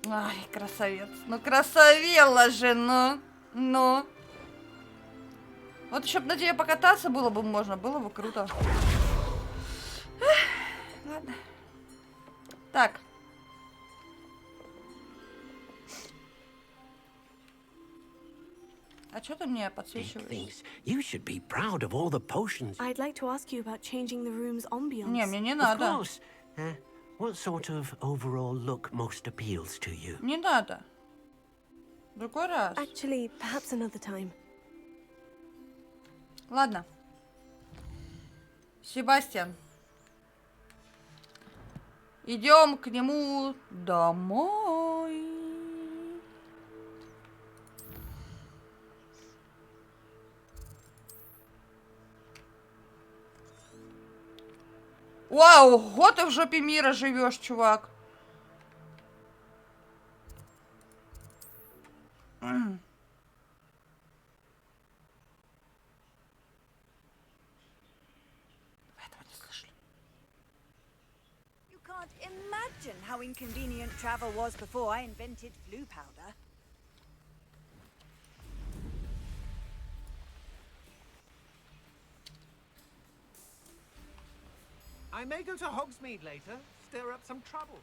Ай, красавец. Ну, красавела же, ну. Ну. Вот еще бы на тебе покататься было бы можно, было бы круто. Ладно. Так. А что ты мне подсвечиваешь? You should be proud of all the potions. I'd like to ask you about changing the room's ambience. Не, мне не Of надо. course. What sort of overall look most appeals to you? Не надо. Другой раз. Actually, perhaps another time. Ладно. Себастьян. Идем к нему домой. Вау, вот ты в жопе мира живешь, чувак. You can't imagine how inconvenient travel was before I invented blue powder. I may go to Hogsmeade later, stir up some trouble.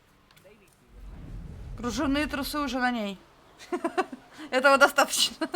Кружевные трусы уже на ней. Этого достаточно.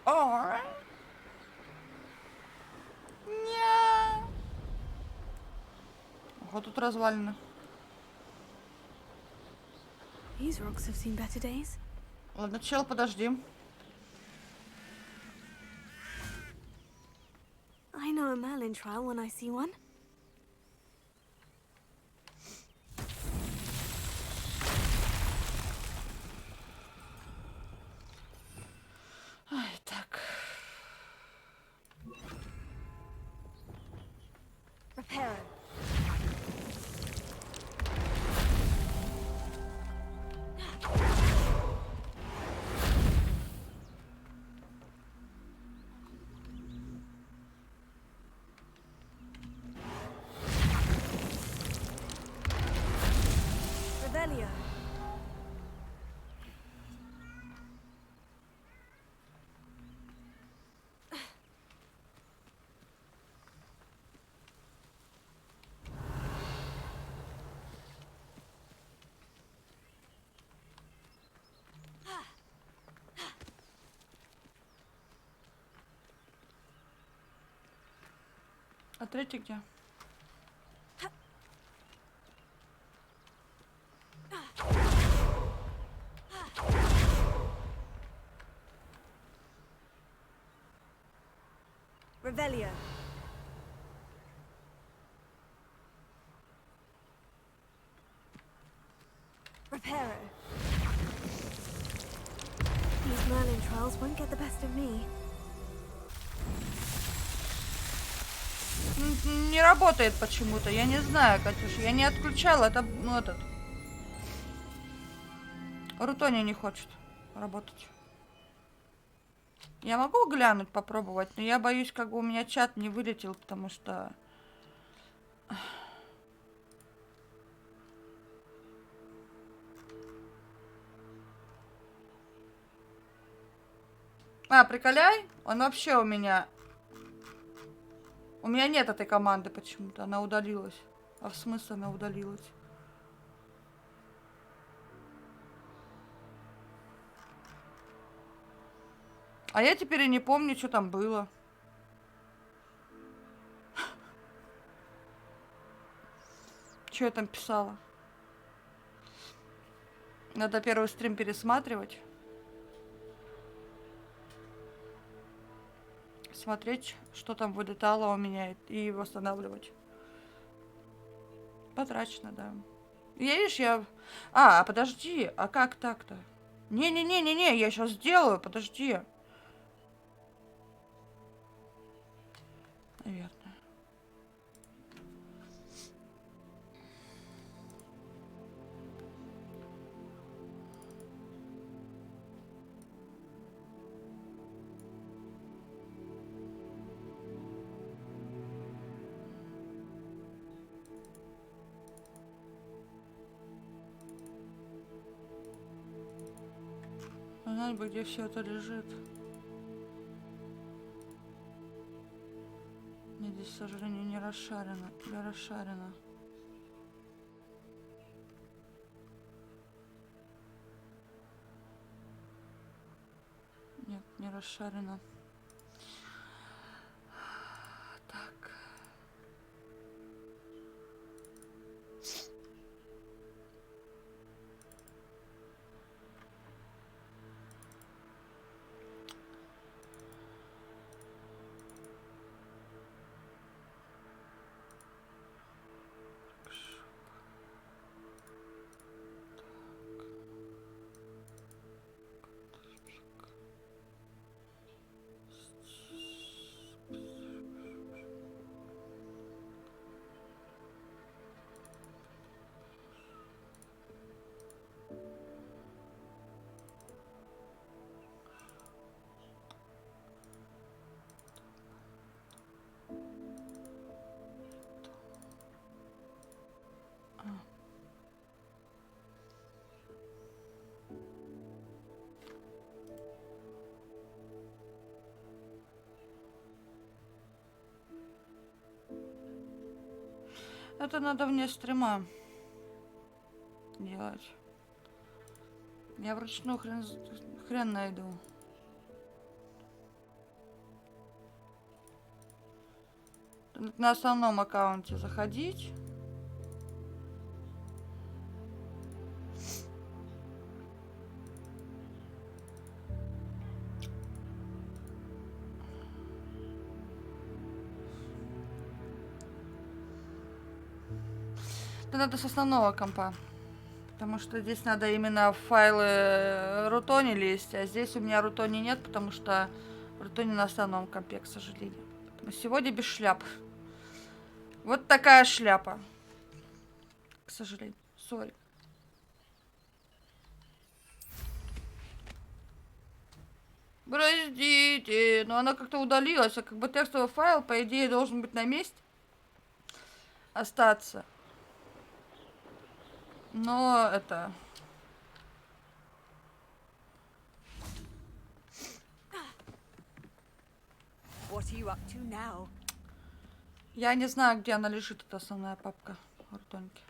Ой. Ня. Вот тут развалины. These rocks have seen better days. Ладно, чел, подожди. I know a Merlin trial when I see one. Ай, так. Reparo. Revelio. А третий где? Revelio. Reparo. These Merlin trials won't get the best of me. Не работает почему-то. Я не знаю, Катюш. Я не отключала. Это, ну, этот. Рутония не хочет работать. Я могу глянуть, попробовать, но я боюсь, как бы у меня чат не вылетел, потому что... А, приколяй? Он вообще у меня... У меня нет этой команды почему-то. Она удалилась. А в смысле она удалилась? А я теперь и не помню, что там было. Что я там писала? Надо первый стрим пересматривать. Смотреть, что там вылетало у меня, и восстанавливать. Потрачено, да. Видишь, я... А, подожди, а как так-то? Не-не-не-не-не, я сейчас сделаю, подожди. Наверное. Знать бы, где все это лежит. Мне здесь, к сожалению, не расшарено. Я расшарена. Нет, не расшарено. Так. Это надо вне стрима делать. Я вручную хрен найду. На основном аккаунте заходить. Это надо с основного компа. Потому что здесь надо именно в файлы Рутони лезть, а здесь у меня Рутони нет, потому что Рутони на основном компе, к сожалению. Поэтому сегодня без шляп. Вот такая шляпа. К сожалению. Сори. Простите, но она как-то удалилась, а как бы текстовый файл, по идее, должен быть на месте. Остаться. Но это... What are you up to now? Я не знаю, где она лежит, эта основная папка картонки.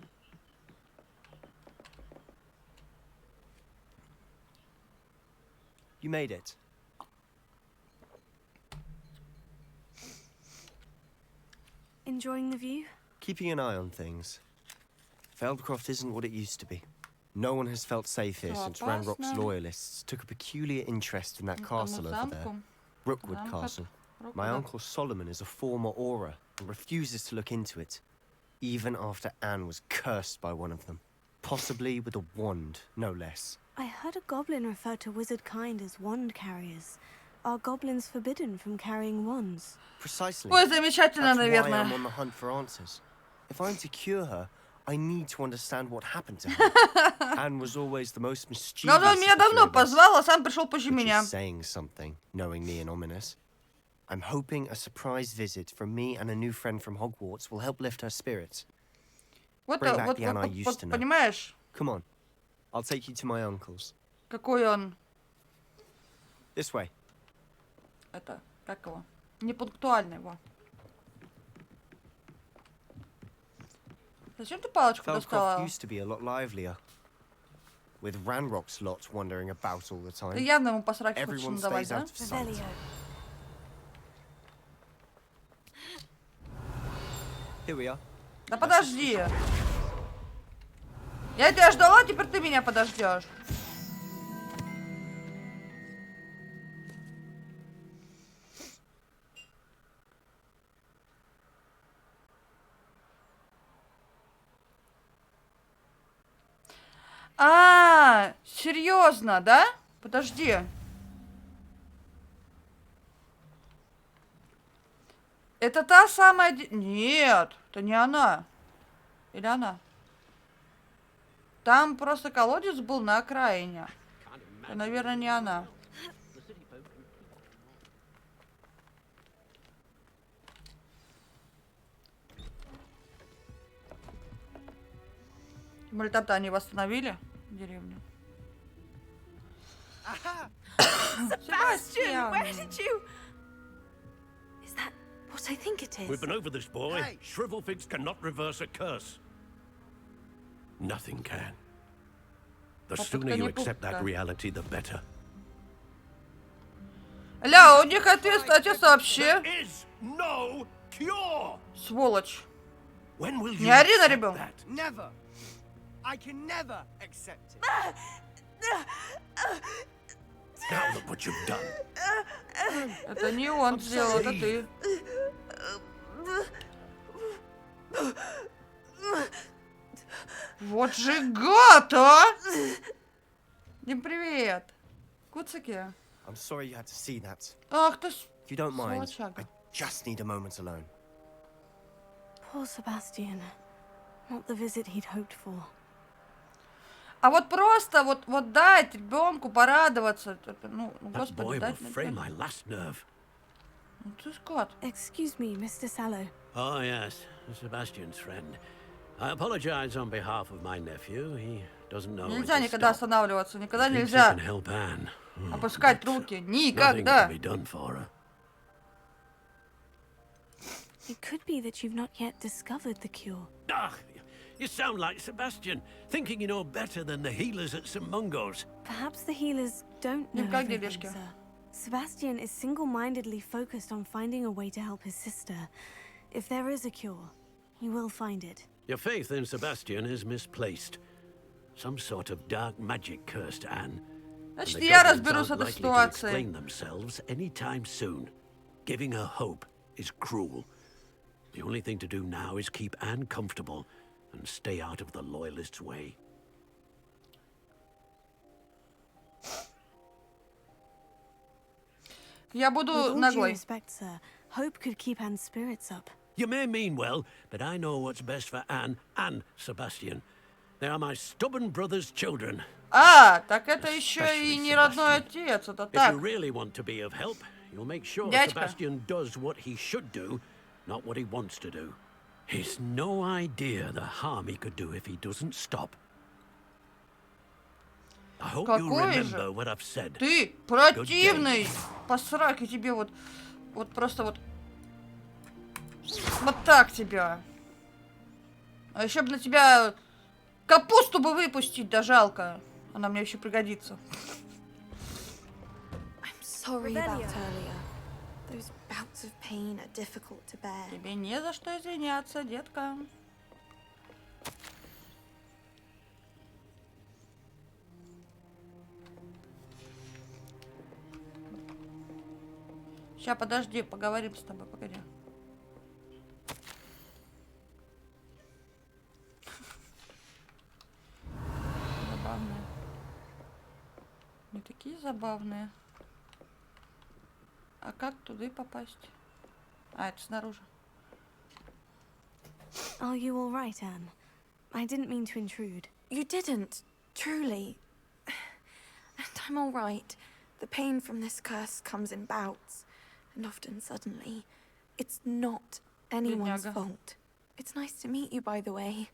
You made it. Enjoying the view? Keeping an eye on things. Feldcroft isn't what it used to be. No one has felt safe here since Ranrock's loyalists took a peculiar interest in that castle over there. Rookwood Castle. My uncle Solomon is a former Auror and refuses to look into it, even after Anne was cursed by one of them. Possibly with a wand, no less. I heard a goblin refer to wizard kind as wand carriers. Are goblins forbidden from carrying wands? Precisely. Ой, замечательно, That's why наверное. I'm on the hunt for answers. If I'm to cure her, I need to understand what happened to her. Anne was always the most mischievous. Но он меня давно позвал, а сам пришел позже меня. Saying something, knowingly and ominous. I'm hoping a surprise visit from me and a new friend from Hogwarts will help lift her spirits. Вот, Bring back the Anne I used to know. Понимаешь? Come on, I'll take you to my uncle's. Какой он? This way. Это, как его? Непунктуальный его. Зачем ты палочку достала? Feldcroft used to be a lot livelier. With Ranrock's lot wandering about all the time. Ты явно ему посрать хочешь Everyone надавать, stays да? out of sight. Here we are. Да подожди. Я тебя ждала, теперь ты меня подождешь. А, серьезно, да? Подожди. Это та самая... Нет, это не она. Или она? Там просто колодец был на окраине. Это, наверное, не она. Тем более там-то они восстановили деревню. Sebastian, where did you... Is that what I think it is? We've been over this, boy. Hey. Shrivelfigs cannot reverse a curse. Nothing can. The sooner you accept that reality, the better. Ля, у них отец вообще. No cure. Сволочь. When will you не ори на ребенка. Never. I can never accept it. Now look what you've done. Это не он сделал, это ты. Вот же гад, а! Дим, привет. Куцики. I'm sorry you had to see that. Ах ты If you don't mind, I just need a moment alone. Poor Sebastian. Not the visit he'd hoped for. А вот просто вот дать ребенку порадоваться. Ну, господи, дать. Ну ты скот. Excuse me, Mr. Sallow. Oh yes, Sebastian's friend. I apologize on behalf of my nephew. He doesn't know. Нельзя никогда останавливаться, никогда нельзя опускать руки, никогда. It could be that you've not yet discovered the cure. You sound like Sebastian, thinking you know better than the healers at St. Mungo's. Perhaps the healers don't know everything, sir. Sebastian is single-mindedly focused on finding a way to help his sister. If there is a cure, he will find it. Your faith in Sebastian is misplaced. Some sort of dark magic cursed Anne. Значит, я разберусь с этой ситуацией. Explain themselves anytime soon. Giving her hope is cruel. The only thing to do now is keep Anne comfortable and stay out of the loyalists' way. Я буду наглой. Respect, sir. Hope could keep Anne's spirits up. You may mean well, but I know what's best for Anne and Sebastian. They are my stubborn brother's children. А, так это еще и не родной отец, это так. If you really want to be of help, you'll make sure Sebastian does what he should do, not what he wants to do. He's no idea the harm he could do if he doesn't stop. Какой же? Ты противный! По сраке тебе вот просто вот так тебя. А еще бы на тебя капусту бы выпустить, да жалко. Она мне еще пригодится. Тебе не за что извиняться, детка. Сейчас, подожди, поговорим с тобой, погоди. Забавные. Не такие забавные. А как туда попасть? А, это снаружи. Are you all right, Anne? I didn't mean to intrude. You didn't, truly. And I'm all right. The pain from this curse comes in bouts, and often suddenly. It's not anyone's fault. It's nice to meet you, by the way.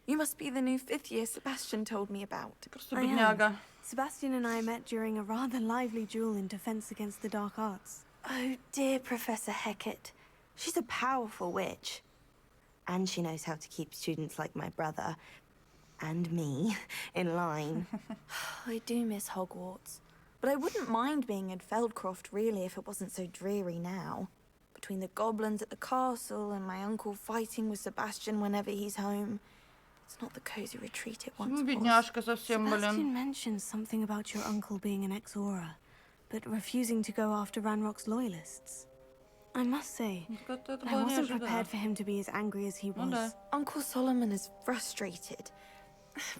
You must be the new 5th year Sebastian told me about. I am. Sebastian and I met during a rather lively duel in defense against the dark arts. Oh, dear Professor Hecat. She's a powerful witch. And she knows how to keep students like my brother, and me, in line. I do miss Hogwarts. But I wouldn't mind being in Feldcroft, really, if it wasn't so dreary now. Between the goblins at the castle and my uncle fighting with Sebastian whenever he's home. It's not the cozy retreat it once was. Sebastian mentioned something about your uncle being an ex-Aura, but refusing to go after Ranrock's loyalists. I must say, I wasn't prepared for him to be as angry as he was. Uncle Solomon is frustrated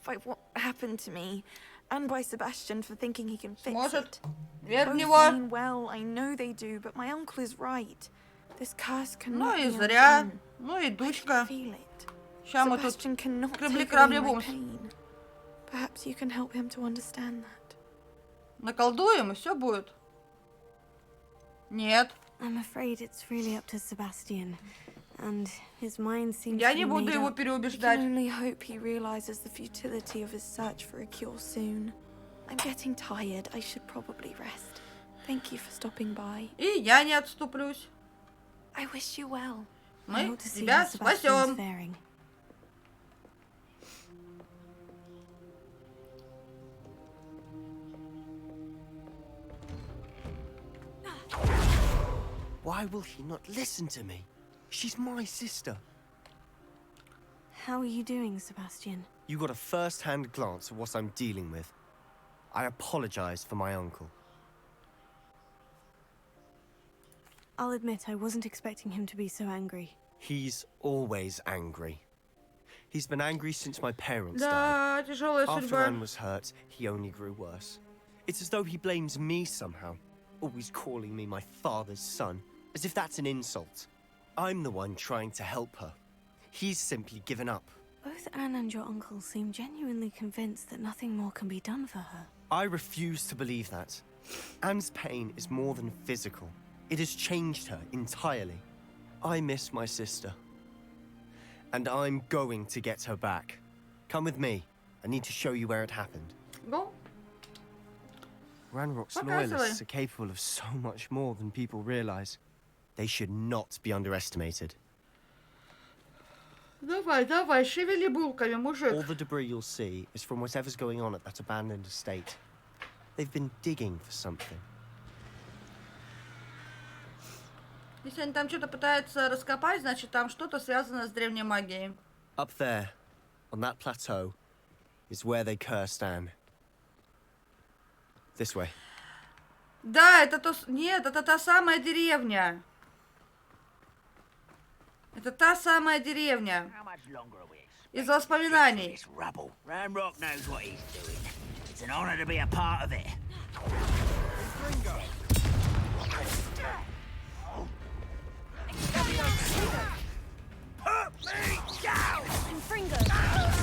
by what happened to me, and by Sebastian for thinking he can fix it. Both mean well, I know they do, but my uncle is right. This curse cannot be undone. I can feel it. Sebastian cannot take away my pain. Perhaps you can help him to understand that. Наколдуем, и все будет. Нет. I'm afraid it's really up to Sebastian, and his mind seems Я не буду его переубеждать. I can only hope he realizes the futility of his search for a cure soon. I'm getting tired. I should probably rest. Thank you for stopping by. И я не отступлюсь. I wish you well. Мы тебя спасем. Why will he not listen to me? She's my sister. How are you doing, Sebastian? You got a first-hand glance at what I'm dealing with. I apologize for my uncle. I'll admit I wasn't expecting him to be so angry. He's always angry. He's been angry since my parents died. After Anne was hurt, he only grew worse. It's as though he blames me somehow, always calling me my father's son, as if that's an insult. I'm the one trying to help her. He's simply given up. Both Anne and your uncle seem genuinely convinced that nothing more can be done for her. I refuse to believe that. Anne's pain is more than physical. It has changed her entirely. I miss my sister. And I'm going to get her back. Come with me. I need to show you where it happened. Go. Ranrock's loyalists are capable of so much more than people realize. They should not be underestimated. Давай, давай, шевели булками, мужик. All the debris you'll see is from whatever's going on at that abandoned estate. They've been digging for something. Если они там что-то пытаются раскопать, значит там что-то связано с древней магией. Up there, on that plateau, is where they cursed Anne. This way. Да, это то... Нет, это та самая деревня. Это та самая деревня. Из воспоминаний. Ranrock knows what he's doing. It's an honor to be a part of it. Put me down!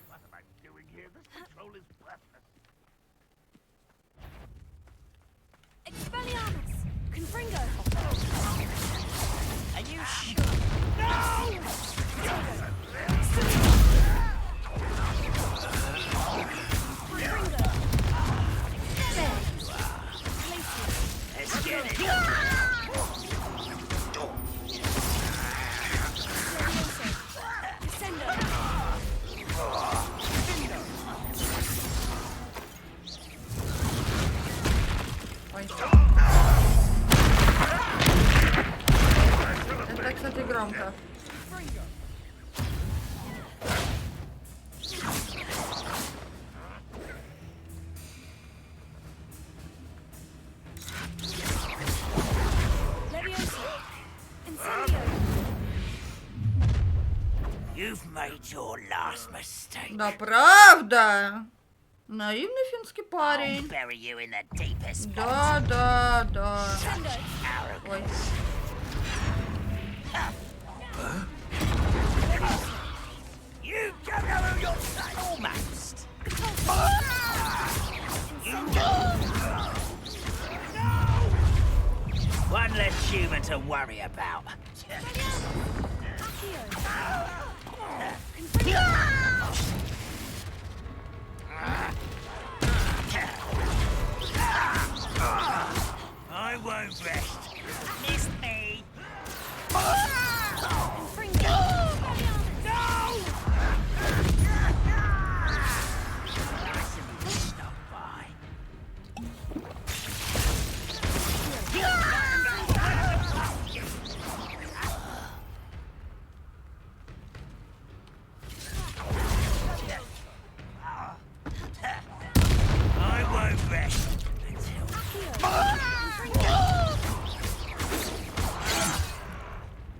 What am I doing here? This control is worthless. Expelliarmus! Confringo! Are you sure? No! громко. You've made your last mistake. Да, правда. Наивный финский парень. Bury you in the deepest Да, да, да. Ой. You don't know who you're saying almost. One less human to worry about. I won't rest. Miss me.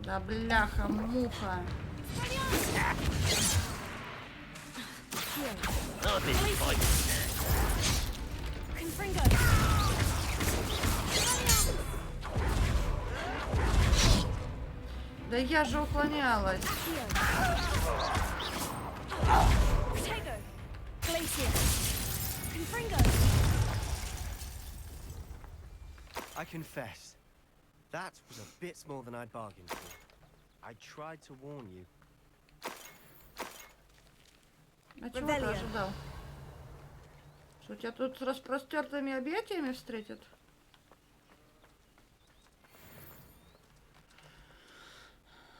Да бляха-муха. Да я же уклонялась. I confess, that was a bit more than I'd bargained for. I tried to warn you. А чего ты ожидал? Что тебя тут с распростертыми объятиями встретят?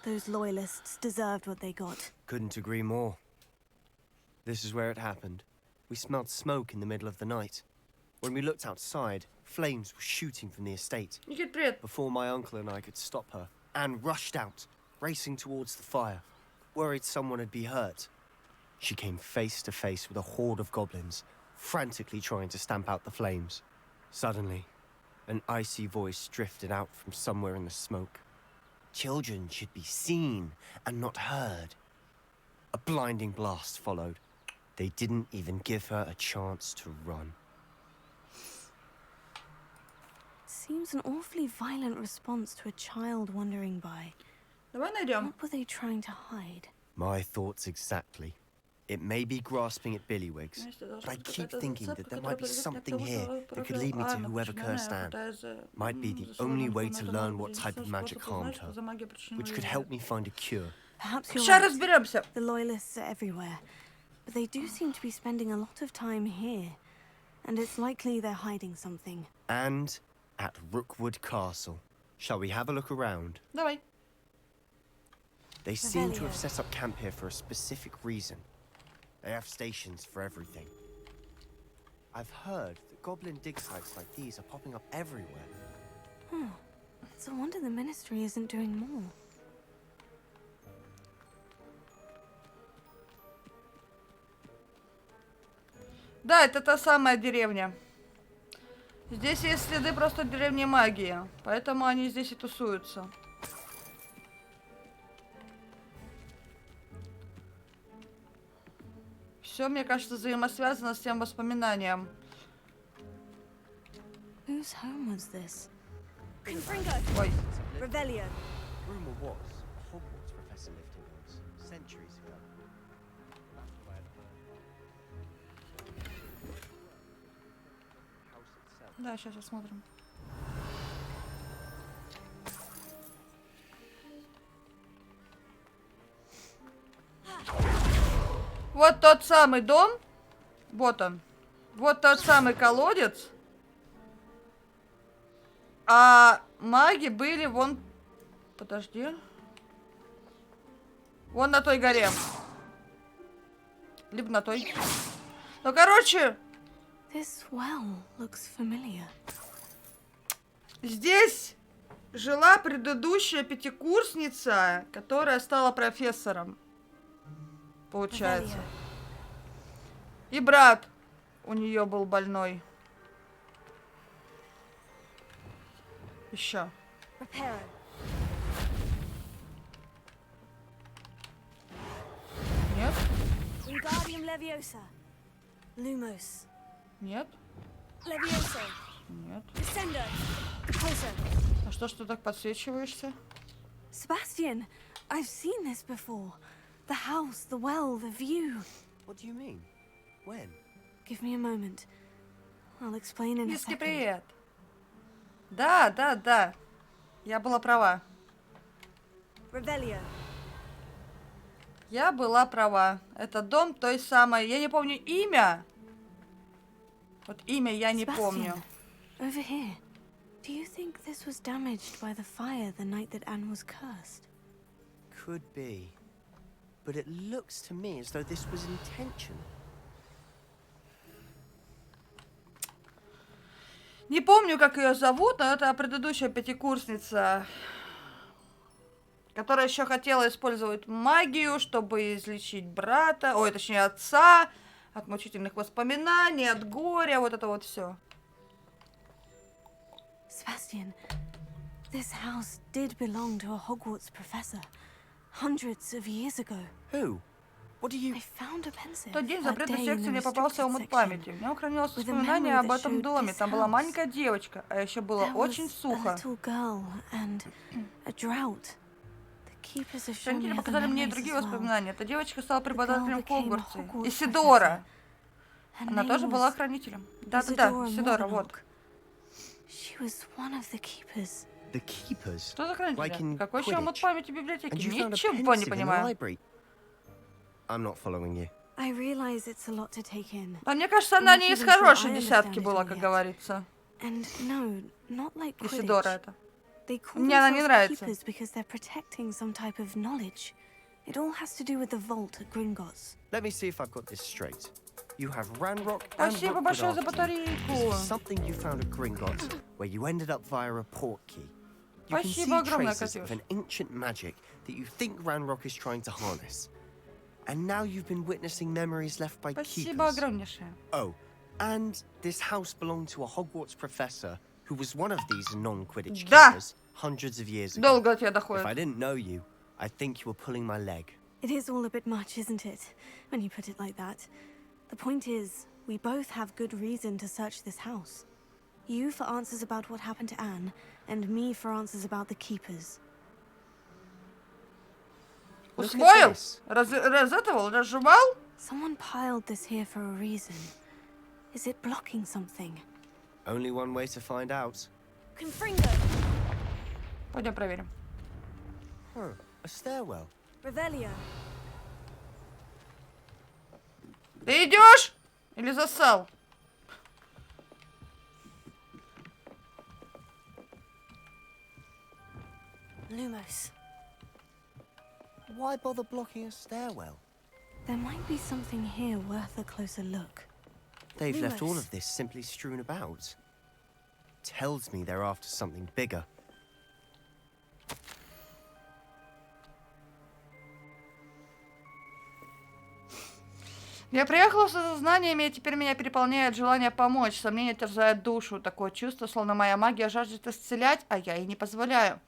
Those loyalists deserved what they got. Couldn't agree more. This is where it happened. We smelled smoke in the middle of the night. When we looked outside, flames were shooting from the estate. Before my uncle and I could stop her, Anne rushed out, racing towards the fire, worried someone had been hurt. She came face to face with a horde of goblins, frantically trying to stamp out the flames. Suddenly, an icy voice drifted out from somewhere in the smoke. Children should be seen and not heard. A blinding blast followed. They didn't even give her a chance to run. Seems an awfully violent response to a child wandering by. Давай найдем. What were they trying to hide? My thoughts exactly. It may be grasping at billywhigs, but I keep thinking that there might be something here that could lead me to whoever cursed Anne. Might be the only way to learn what type of magic harmed her, which could help me find a cure. Perhaps you're right. The loyalists are everywhere, but they do seem to be spending a lot of time here, and it's likely they're hiding something. And at Rookwood Castle. Shall we have a look around? Давай. They seem to have set up camp here for a specific reason. They have stations for everything. I've heard that goblin dig sites like these are popping up everywhere. Hmm. It's a wonder the ministry isn't doing more. Да, это та самая деревня. Здесь есть следы просто древней магии, поэтому они здесь и тусуются. Все, мне кажется, взаимосвязано с тем воспоминанием. Whose home was this? Ой. Revelio. Rumor was Hogwarts professor lived here once, centuries ago. Да, сейчас посмотрим. Вот тот самый дом. Вот он. Вот тот самый колодец. А маги были вон... Подожди. Вон на той горе. Либо на той. Ну, короче... This well looks familiar. Здесь жила предыдущая пятикурсница, которая стала профессором. Получается. И брат у нее был больной. Еще. Нет? Вингардиум Левиоса. Lumos. Нет? Leviosa. Нет. Descender. Closer. А что ж ты так подсвечиваешься? Sebastian, I've seen this before. The house, the well, the view. What do you mean? When? Give me a moment. I'll explain in a Низкий second. привет. Да. Я была права. Revelio. Я была права. Это дом той самой. Я не помню имя. Вот имя я не помню. Over here. Do you think this was damaged by the fire the night that Anne was cursed? Could be. But it looks to me as though this was intentional. Не помню, как ее зовут, но это предыдущая пятикурсница, которая еще хотела использовать магию, чтобы излечить брата, ой, точнее отца, от мучительных воспоминаний, от горя, вот это вот все. Sebastian, this house did belong to a Hogwarts professor hundreds of years ago. Who? What do you... I found a pensive. В тот день в запретной секции мне попался омут памяти. В нем хранилось воспоминание об этом доме. Там была маленькая девочка, а еще было очень сухо. Родители показали мне и другие воспоминания. Эта девочка стала преподавателем в Хогвартсе. Исидора. Она тоже была хранителем. Да-да-да, Исидора, вот. The keepers? Что за хранитель? Like in Какой еще омут памяти в библиотеке? And you found a Ничего не pensive in the понимаю. library. I'm not following you. I realize it's a lot to take in. А мне кажется, она не из хорошей десятки была, как говорится. And no, not like Исидора это. They call Мне она не нравится. keepers because they're protecting some type of knowledge. It all has to do with the vault at Gringotts. Let me see if I've got this straight. You have Ranrock and Спасибо Rookwood большое за after you. батарейку. This is something you found at Gringotts, where you ended up via a portkey. You can see Спасибо огромное, traces of Катюш. an ancient magic that you think Ranrock is trying to harness. And now you've been witnessing memories left by Спасибо keepers. огромнейшее. Oh, and this house belonged to a Hogwarts professor who was one of these non-Quidditch Да. keepers hundreds of years ago. Долго до тебя If доходит. I didn't know you, I think you were pulling my leg. It is all a bit much, isn't it, when you put it like that? The point is, we both have good reason to search this house. You for answers about what happened to Anne, and me for answers about the keepers. Усвоил? Разэтовал? Разжевал? Someone piled this here for a reason. Is it blocking something? Only one way to find out. Confringo. Пойдем проверим. Huh, a stairwell. Revelio. Ты идешь? Или засал? Lumos. Why bother blocking a stairwell? There might be something here worth a closer look. They've left all of this simply strewn about. Tells me they're after something bigger. Я приехала с осознаниями, и теперь меня переполняет желание помочь. Сомнения терзают душу. Такое чувство, словно моя магия жаждет исцелять, а я ей не позволяю.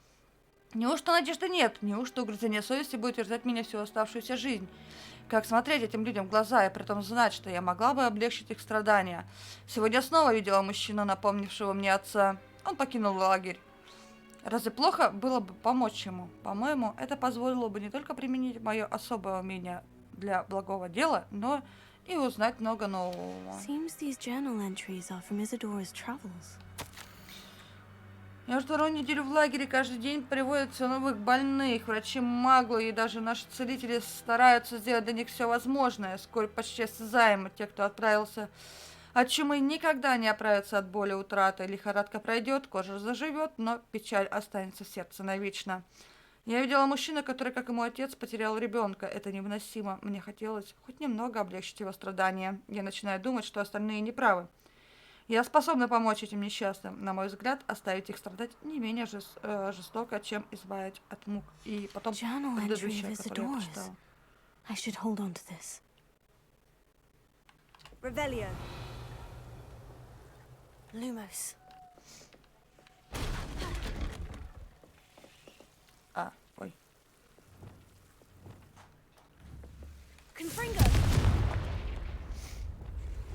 Неужто надежды нет? Неужто угрызение совести будет терзать меня всю оставшуюся жизнь? Как смотреть этим людям в глаза и при этом знать, что я могла бы облегчить их страдания? Сегодня снова видела мужчину, напомнившего мне отца. Он покинул лагерь. Разве плохо было бы помочь ему? По-моему, это позволило бы не только применить мое особое умение для благого дела, но и узнать много нового. Seems these journal entries are from Isidora's travels. Я уже вторую неделю в лагере, каждый день приводят все новых больных, врачи маглы и даже наши целители стараются сделать для них все возможное. Скоро почти осязаемо те, кто отправился от чумы, никогда не оправятся от боли утраты. Лихорадка пройдет, кожа заживет, но печаль останется в сердце навечно. Я видела мужчину, который, как и мой отец, потерял ребенка. Это невыносимо. Мне хотелось хоть немного облегчить его страдания. Я начинаю думать, что остальные неправы. Я способна помочь этим несчастным. На мой взгляд, оставить их страдать не менее жестоко, чем избавить от мук. И потом предыдущее, которое я прочитала. I should hold on to this. Revelio. Lumos. Ой. Confringo.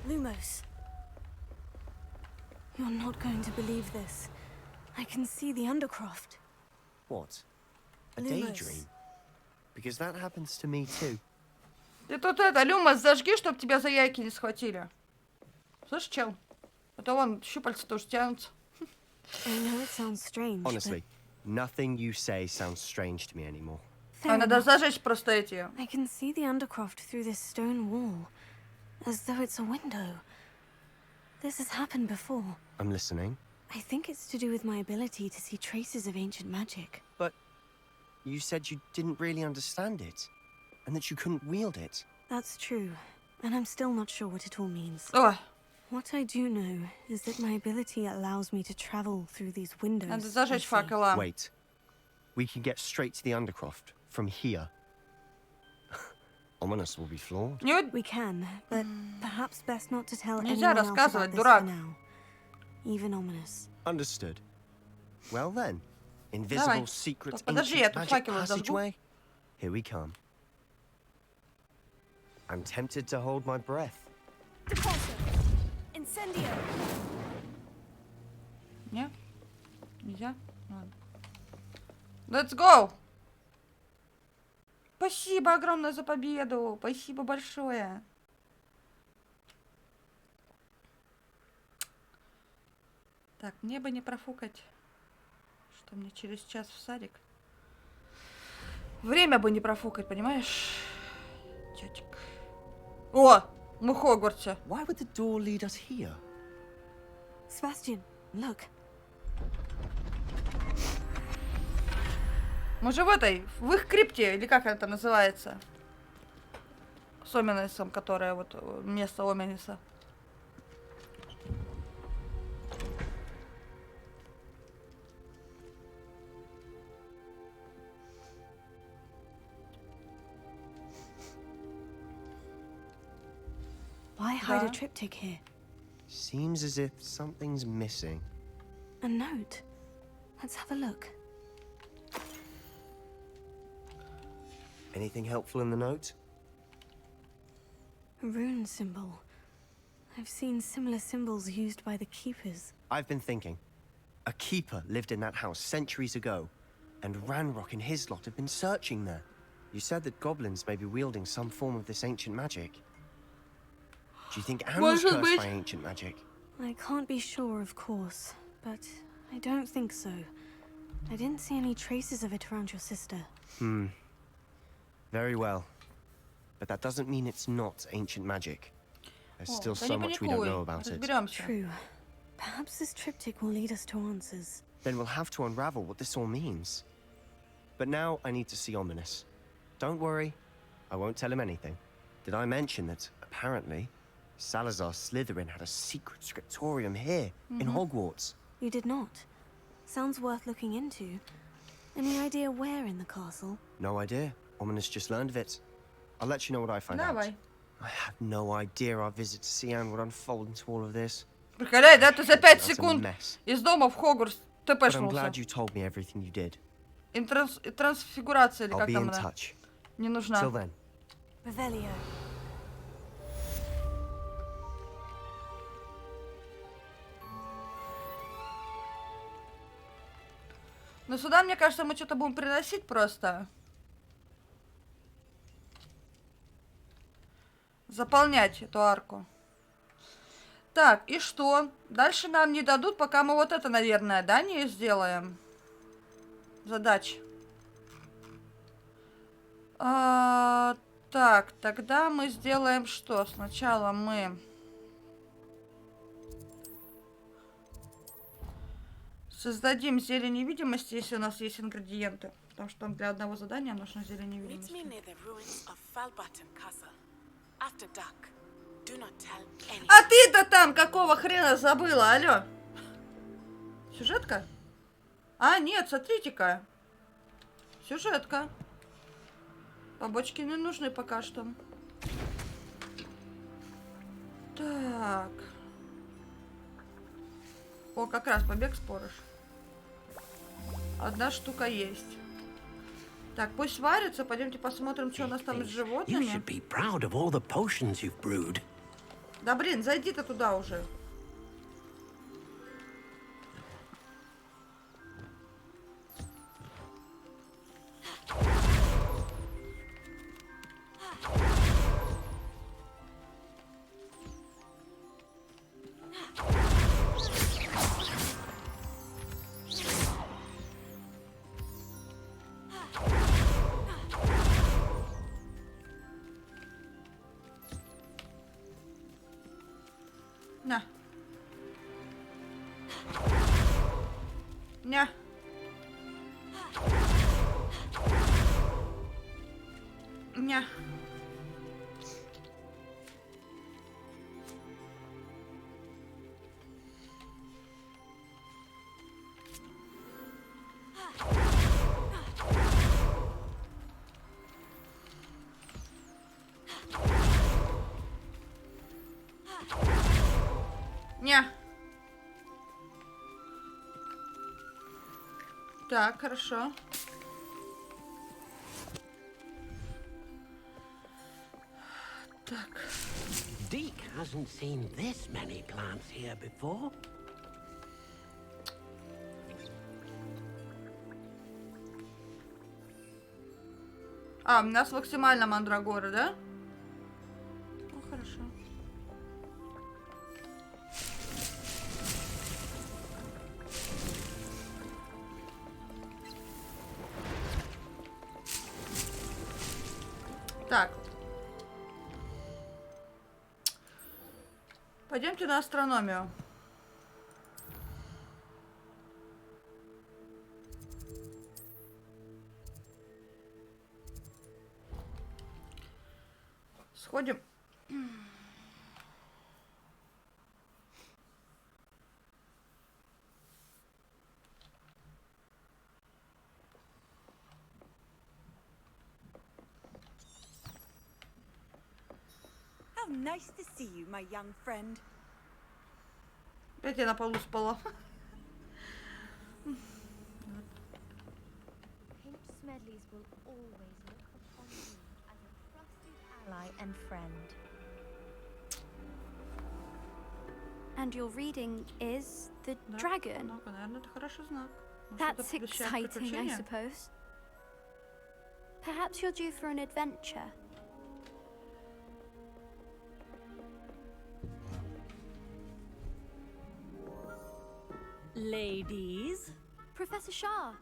Lumos. You're not going to believe this. I can see the Undercroft. What? A Lumos. daydream? Because that happens to me too. Ты тут это, Люмос, зажги, чтоб тебя за яйки не схватили. Слышь, чел? Это вон, щупальца тоже тянутся. I know it sounds strange, Honestly, nothing you say sounds strange to me anymore. А надо зажечь просто эти. I can see the Undercroft through this stone wall, as though it's a window. This has happened before. I'm listening. I think it's to do with my ability to see traces of ancient magic. But you said you didn't really understand it, and that you couldn't wield it. That's true, and I'm still not sure what it all means. Oh. What I do know is that my ability allows me to travel through these windows. Надо зажечь факела. Wait. We can get straight to the Undercroft from here. Ominous will be flawed. We can, but perhaps best not to tell Нельзя anyone else about рассказывать, this дурак. for now. Even Ominous. Understood. Well then, invisible Давай. secret Подожди, я ancient тут magic факел зажгу. passageway. Here we come. I'm tempted to hold my breath. Incendio. Не? Нельзя? Ладно. Let's go! Спасибо огромное за победу. Спасибо большое. Так, мне бы не профукать, что мне через час в садик. Время бы не профукать, понимаешь? Тетик. О! Мы в Хогвартсе. Why would the door lead us here? Sebastian, look. Мы же в их крипте, или как это называется? С Оминисом, которая вот место Оминиса. Why hide a triptych here? Seems as if something's missing. A note. Let's have a look. Anything helpful in the note? A rune symbol. I've seen similar symbols used by the keepers. I've been thinking. A keeper lived in that house centuries ago, and Ranrock and his lot have been searching there. You said that goblins may be wielding some form of this ancient magic. Do you think Anne was cursed by ancient magic? I can't be sure, of course, but I don't think so. I didn't see any traces of it around your sister. Very well. But that doesn't mean it's not ancient magic. There's still so much we don't know about it. True. Perhaps this triptych will lead us to answers. Then we'll have to unravel what this all means. But now I need to see Ominous. Don't worry, I won't tell him anything. Did I mention that, apparently, Salazar Slytherin had a secret scriptorium here, in Hogwarts? You did not. Sounds worth looking into. Any idea where in the castle? No idea. Ominous just learned of it. I'll let you know what I find out. I have no idea our visit to Sian would unfold into all of this. Приколяй, да, ты за 5 секунд из дома в Хогвартс But I'm glad you told me everything you did. Трансфигурация или I'll как be там in она? touch. Не нужна. Till then. Revelio. Но сюда, мне кажется, мы что-то будем приносить просто. Заполнять эту арку. Так, и что? Дальше нам не дадут, пока мы вот это, наверное, да, не сделаем. Задач. Так, тогда мы сделаем что? Сначала мы... Создадим зелье невидимости, если у нас есть ингредиенты. Потому что там для одного задания нужно зелье невидимости. А ты-то там какого хрена забыла, алё? Сюжетка? А, нет, смотрите-ка. Сюжетка. Побочки не нужны пока что. Так. О, как раз побег спорыш. Одна штука есть. Так, пусть варится. Пойдемте посмотрим, что у нас там с животными. Да блин, зайди-то туда уже. На. Ня. Ня. Ня. Так, хорошо. Так. Deke hasn't seen this many plants here before. А, у нас максимально мандрагоры, да? Ну, хорошо. Так. Пойдемте на астрономию. Сходим. How nice to see you, my young friend. Опять я на полу спала. Smedleys will always look upon you as a trusted ally and friend. And your reading is the dragon. Наверное, это хороший знак. That's exciting, I suppose. Perhaps you're due for an adventure. Ladies. Professor Shah.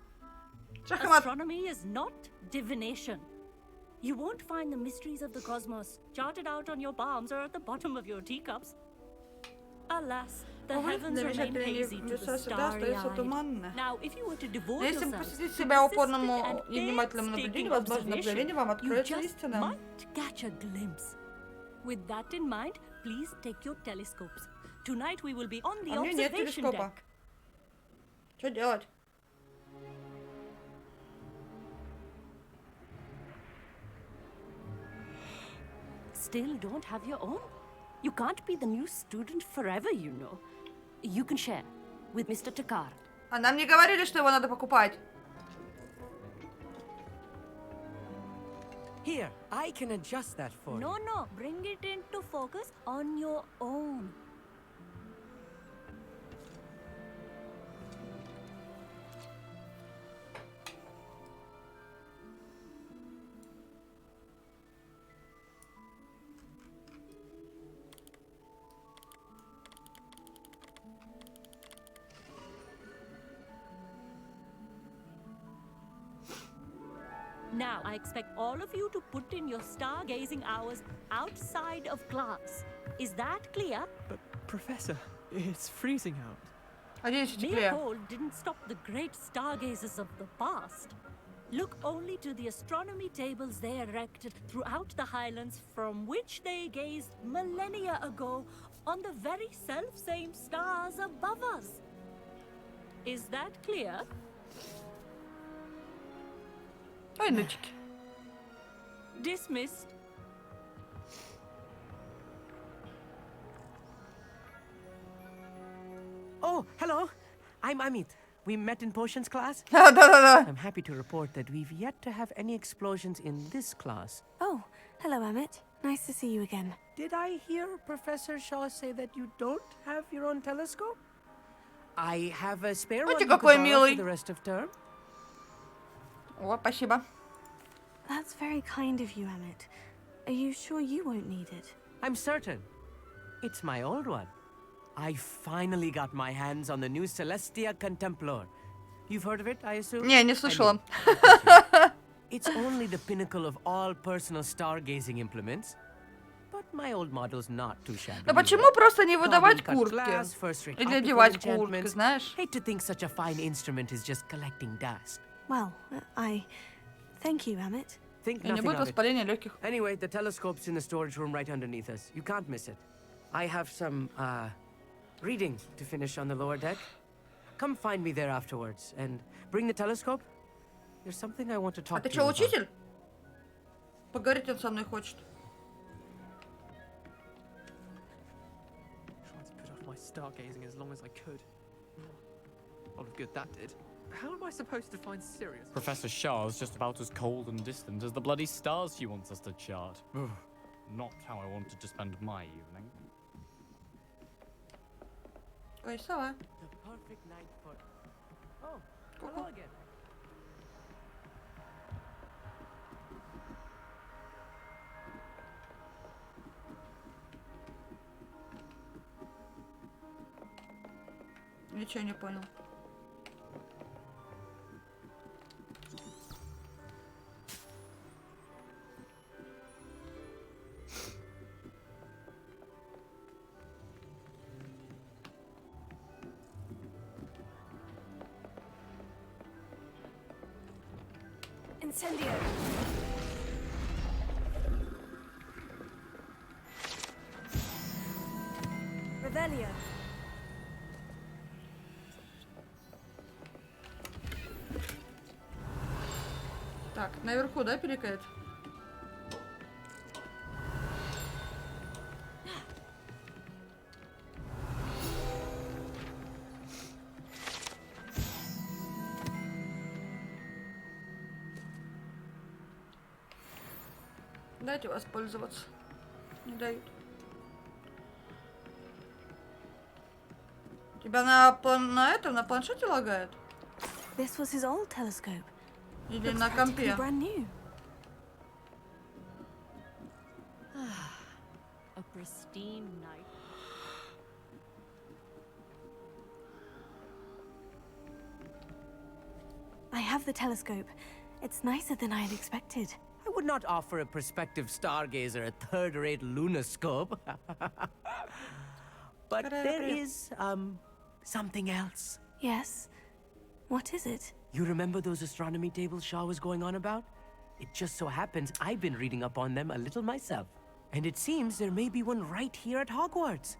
Astronomy is not divination. You won't find the mysteries of the cosmos charted out on your palms or at the bottom of your teacups. Alas, the heavens remain hazy to the starry-eyed. Now, if you were to devote Если yourselves посвятить to себя упорному persistent и and внимательному наблюдению, painstaking возможно, на мгновение вам observation, you откроется just истина. might catch a glimpse. With that in mind, please take your telescopes. Tonight we will be on the А у меня нет observation телескопа. deck. Что делать? Still don't have your own? You can't be the new student forever, you know. You can share with Mr. Takar. А нам не говорили, что его надо покупать. Here, I can adjust that for you. No, bring it into focus on your own. Now, I expect all of you to put in your stargazing hours outside of class. Is that clear? But, Professor, it's freezing out. Mere cold didn't stop the great stargazers of the past. Look only to the astronomy tables they erected throughout the Highlands, from which they gazed millennia ago on the very self-same stars above us. Is that clear? Dismissed. Oh, hello. I'm Amit. We met in potions class. Да-да-да. I'm happy to report that we've yet to have any explosions in this class. Oh, hello, Amit. Nice to see you again. Did I hear Professor Shaw say that you don't have your own telescope? I have a spare one you could borrow for the rest of term. О, спасибо. That's very kind of you, Amit. Are you sure you won't need it? I'm certain. It's my old one. I finally got my hands on the new Celestia Contemplar. You've heard of it, I assume? Не, не слышала. It's only the pinnacle of all personal stargazing implements. But my old model's not too shabby. Да почему просто не выдавать куртки? Или одевать куртки, знаешь? Hate to think such a fine instrument is just collecting dust. Well, thank you, Amit. Think И не будет воспаления легких. Anyway, the telescope's in the storage room right underneath us. You can't miss it. I have some, reading to finish on the lower deck. Come find me there afterwards and bring the telescope. There's something I want to talk to you about. А ты что, учитель? Поговорить он со мной хочет. Tried to put off my stargazing as long as I could. A lot of good that did. How am I supposed to find Sirius? Professor Shah's just about as cold and distant as the bloody stars she wants us to chart. Not how I wanted to spend my evening. Ой, сова. The perfect night for... Oh, hello again. Ничего не понял. Incendio. Revelio. Так, наверху, да, пиликает? Дайте воспользоваться. Не дают. Тебя на этом, на планшете лагает? This was his old telescope. Или на компе? Brand new. A pristine night. I have the telescope. It's nicer than I had expected. I would not offer a prospective stargazer a third-rate lunoscope. But there is, something else. Yes? What is it? You remember those astronomy tables Shaw was going on about? It just so happens I've been reading up on them a little myself. And it seems there may be one right here at Hogwarts.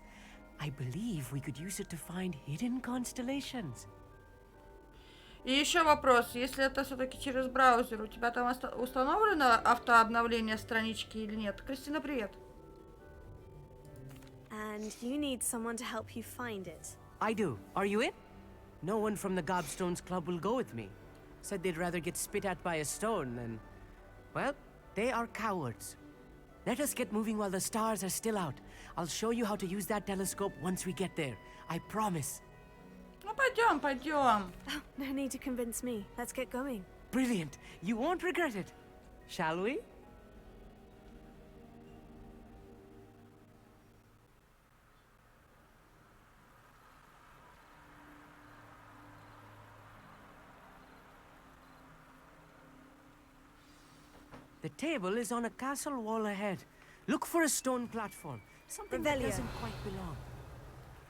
I believe we could use it to find hidden constellations. И еще вопрос, если это все-таки через браузер, у тебя там установлено автообновление странички или нет? Кристина, привет. And you need someone to help you find it. I do. Are you in? No one from the Gobstones Club will go with me. Said they'd rather get spit at by a stone than... Well, they are cowards. Let us get moving while the stars are still out. I'll show you how to use that telescope once we get there. I promise. Ну, пойдем, пойдем. Oh, no need to convince me. Let's get going. Brilliant. You won't regret it. Shall we? The table is on a castle wall ahead. Look for a stone platform. Something that doesn't quite belong.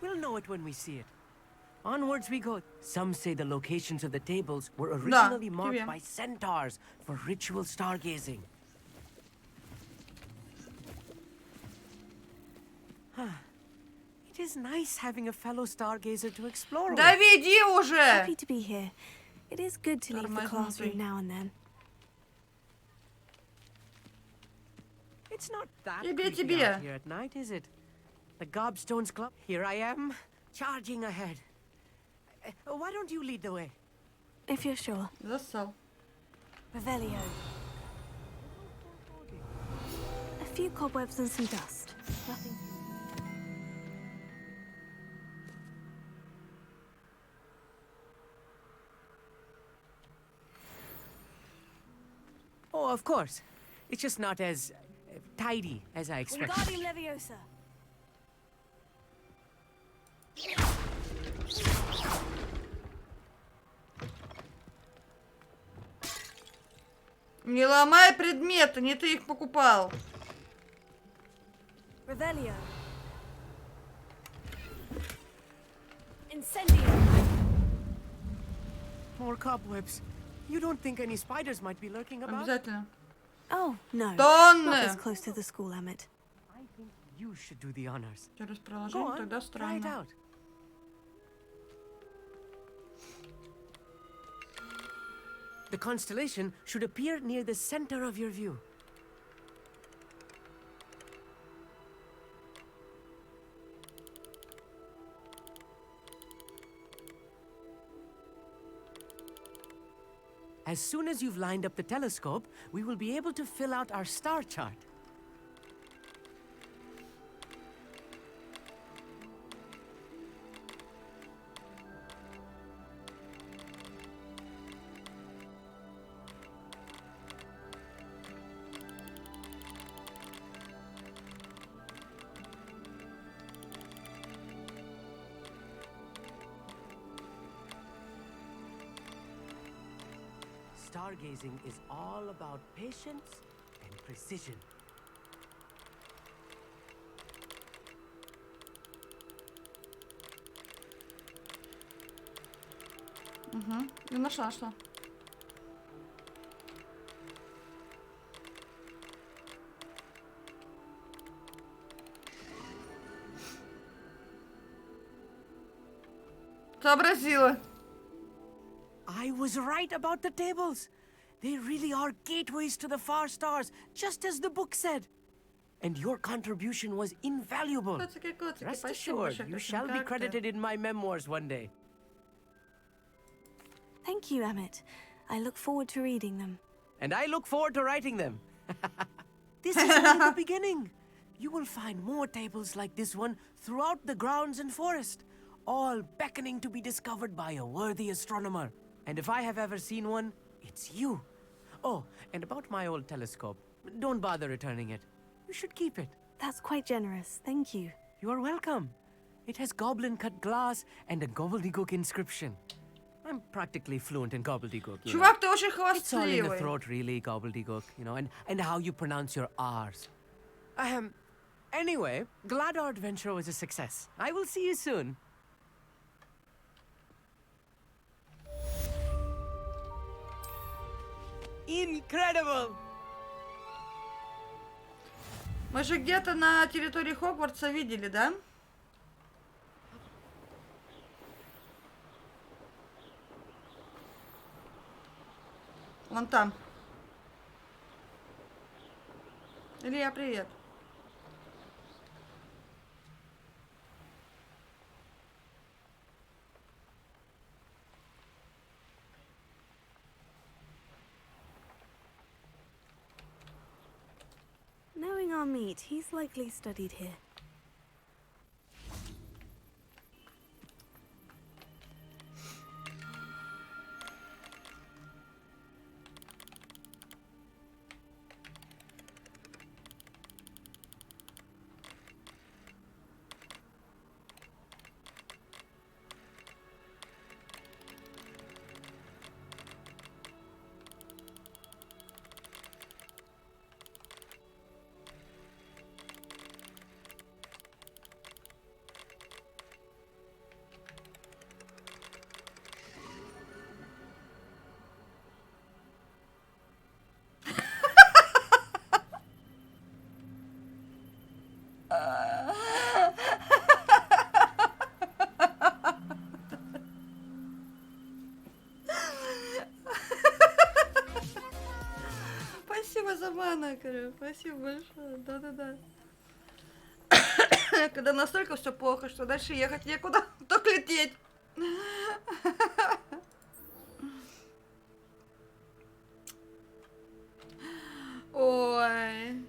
We'll know it when we see it. Onwards we go. Some say the locations of the tables were originally marked by centaurs for ritual stargazing. It is nice having a fellow stargazer to explore with. Да веди уже! Happy to be here. It is good to leave the classroom now and then. It's not that creepy out here at night, is it? The Gobstones Club. Here I am, charging ahead. Why don't you lead the way? If you're sure. Засал. Revelio. A few cobwebs and some dust. Nothing. Oh, of course. It's just not as tidy as I expected. Wingardum Leviosa. Не ломай предметы, не ты их покупал. Revelio. Incendio. More cobwebs. You don't think any spiders might be lurking about? Обязательно. Oh, no. Тонны. Not this close to the school, Emmett. I think you should do the honors. Через Go приложение on, тогда try it странно. out. The constellation should appear near the center of your view. As soon as you've lined up the telescope, we will be able to fill out our star chart. Stargazing is all about patience and precision. Угу. Я нашла что. Сообразила. I was right about the tables. They really are gateways to the far stars, just as the book said. And your contribution was invaluable. Rest assured, you shall be credited in my memoirs one day. Thank you, Emmett. I look forward to reading them. And I look forward to writing them. This is only the beginning. You will find more tables like this one throughout the grounds and forest, all beckoning to be discovered by a worthy astronomer. And if I have ever seen one, it's you. Oh, and about my old telescope, don't bother returning it. You should keep it. That's quite generous. Thank you. You are welcome. It has goblin-cut glass and a gobbledygook inscription. I'm practically fluent in gobbledygook. Чувак, ты очень It's all in the хвастливый. throat, really, gobbledygook, you know, and how you pronounce your R's. Anyway, glad our adventure was a success. I will see you soon. Incredible! Мы же где-то на территории Хогвартса видели, да? Вон там. Илья, привет. Knowing our meet, he's likely studied here. спасибо за мана, говорю. Спасибо большое. Да-да-да. Когда настолько все плохо, что дальше ехать некуда, только лететь. Ой.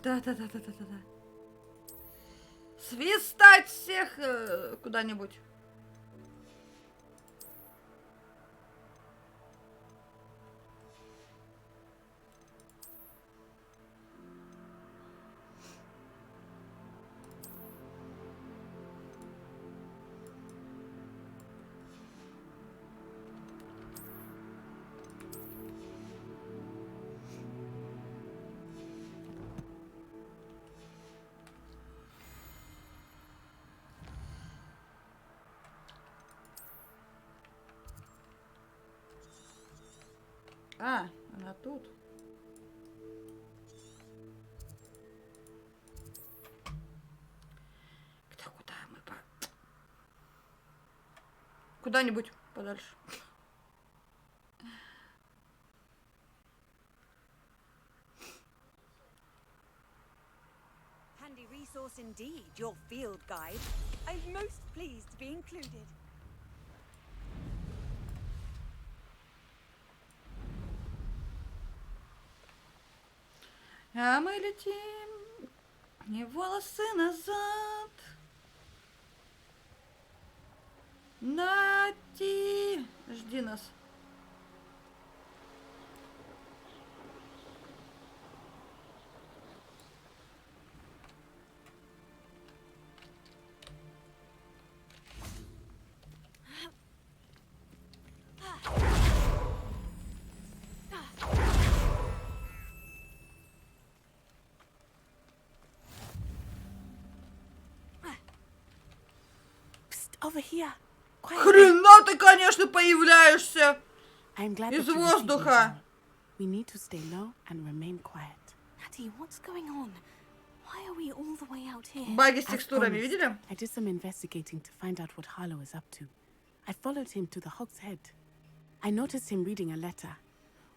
Да. Свистать всех куда-нибудь. А, она тут. Куда мы по... Куда-нибудь подальше. Handy resource indeed, your field guide. I'm most pleased to be included. А мы летим, не волосы назад. Нати, жди нас. Over here. Хрена ты, конечно, появляешься из воздуха. We need to stay low and remain quiet. Natty, what's going on? Why are we all the way out here? Баги с текстурами, видели? I did some investigating to find out what Harlow is up to. I followed him to the Hog's Head. I noticed him reading a letter.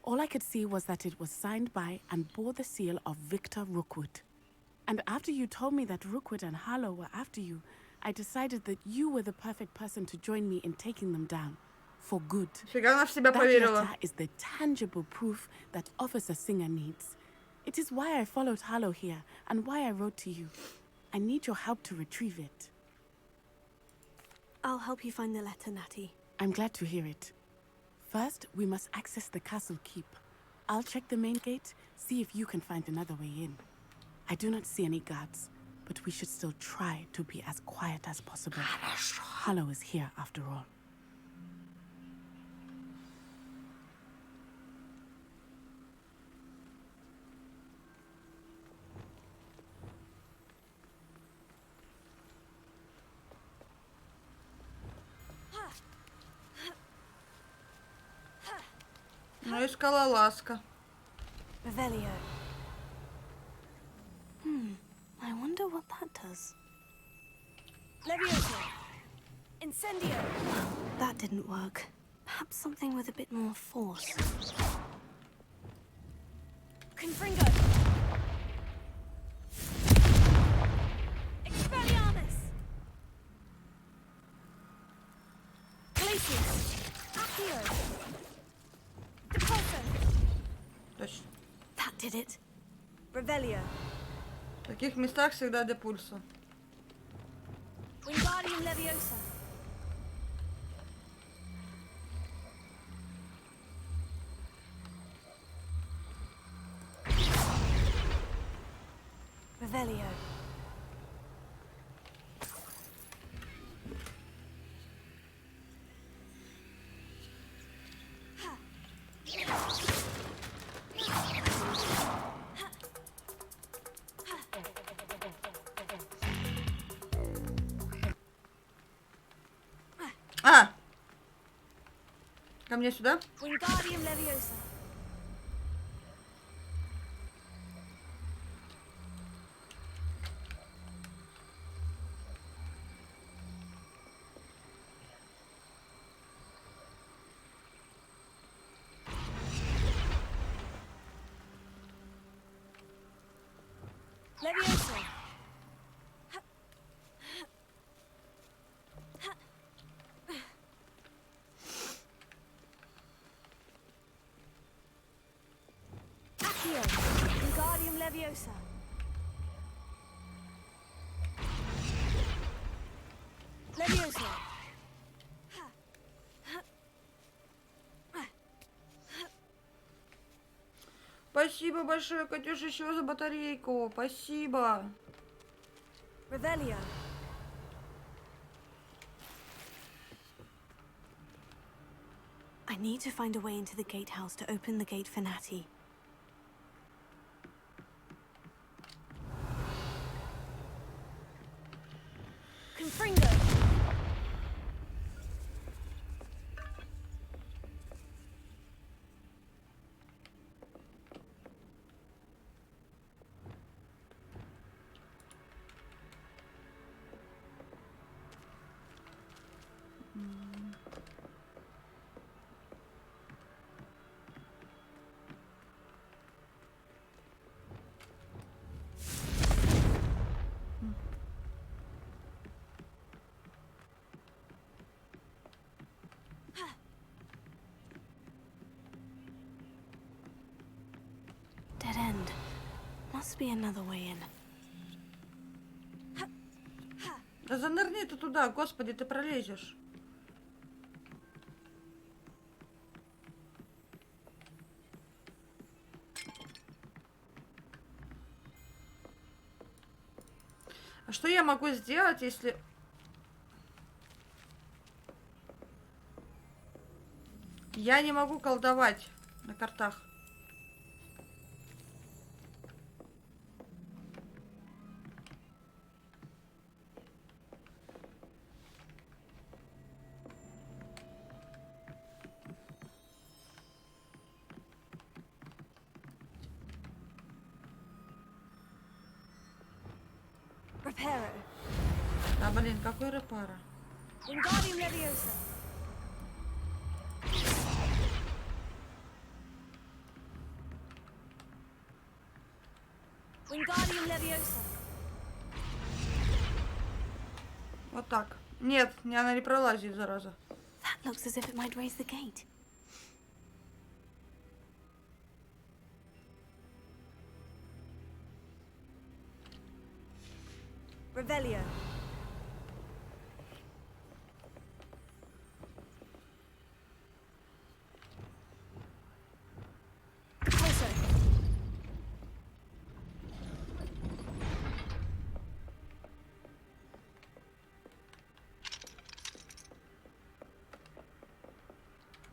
All I could see was that it was signed by and bore the seal of Victor Rookwood. And after you told me that Rookwood and Harlow were after you, I decided that you were the perfect person to join me in taking them down. For good. That letter is the tangible proof that Officer Singer needs. It is why I followed Harlow here and why I wrote to you. I need your help to retrieve it. I'll help you find the letter, Natty. I'm glad to hear it. First, we must access the castle keep. I'll check the main gate, see if you can find another way in. I do not see any guards, but we should still try to be as quiet as possible. Harlow is here after all. Ну и скалолазка. Revelio. I wonder what that does. Leviosa. Incendio. That didn't work. Perhaps something with a bit more force. Confringo. Expelliarmus. Glacius. Accio. Depulso. Точно. That did it. Revelio. В таких местах всегда депульсо. Вингардиум Левиоса. Revelio. А! Ко мне сюда? Вингардиум Левиоса. Leviosa. Accio. Wingardium Leviosa. Leviosa. Спасибо большое, Катюша, еще за батарейку. Спасибо. Revelio. I need to find a way into the gatehouse to open the gate for Natty. Confringo. Dead end. Must be another way in. Да занырни ты туда, господи, ты пролезешь. А что я могу сделать, если... Я не могу колдовать на картах. Reparo. А, блин, какой репара? Wingardium Leviosa. Wingardium Leviosa. Вот так. Нет, она не пролазит, зараза. That looks as if it might raise the gate. Revelio. Closer.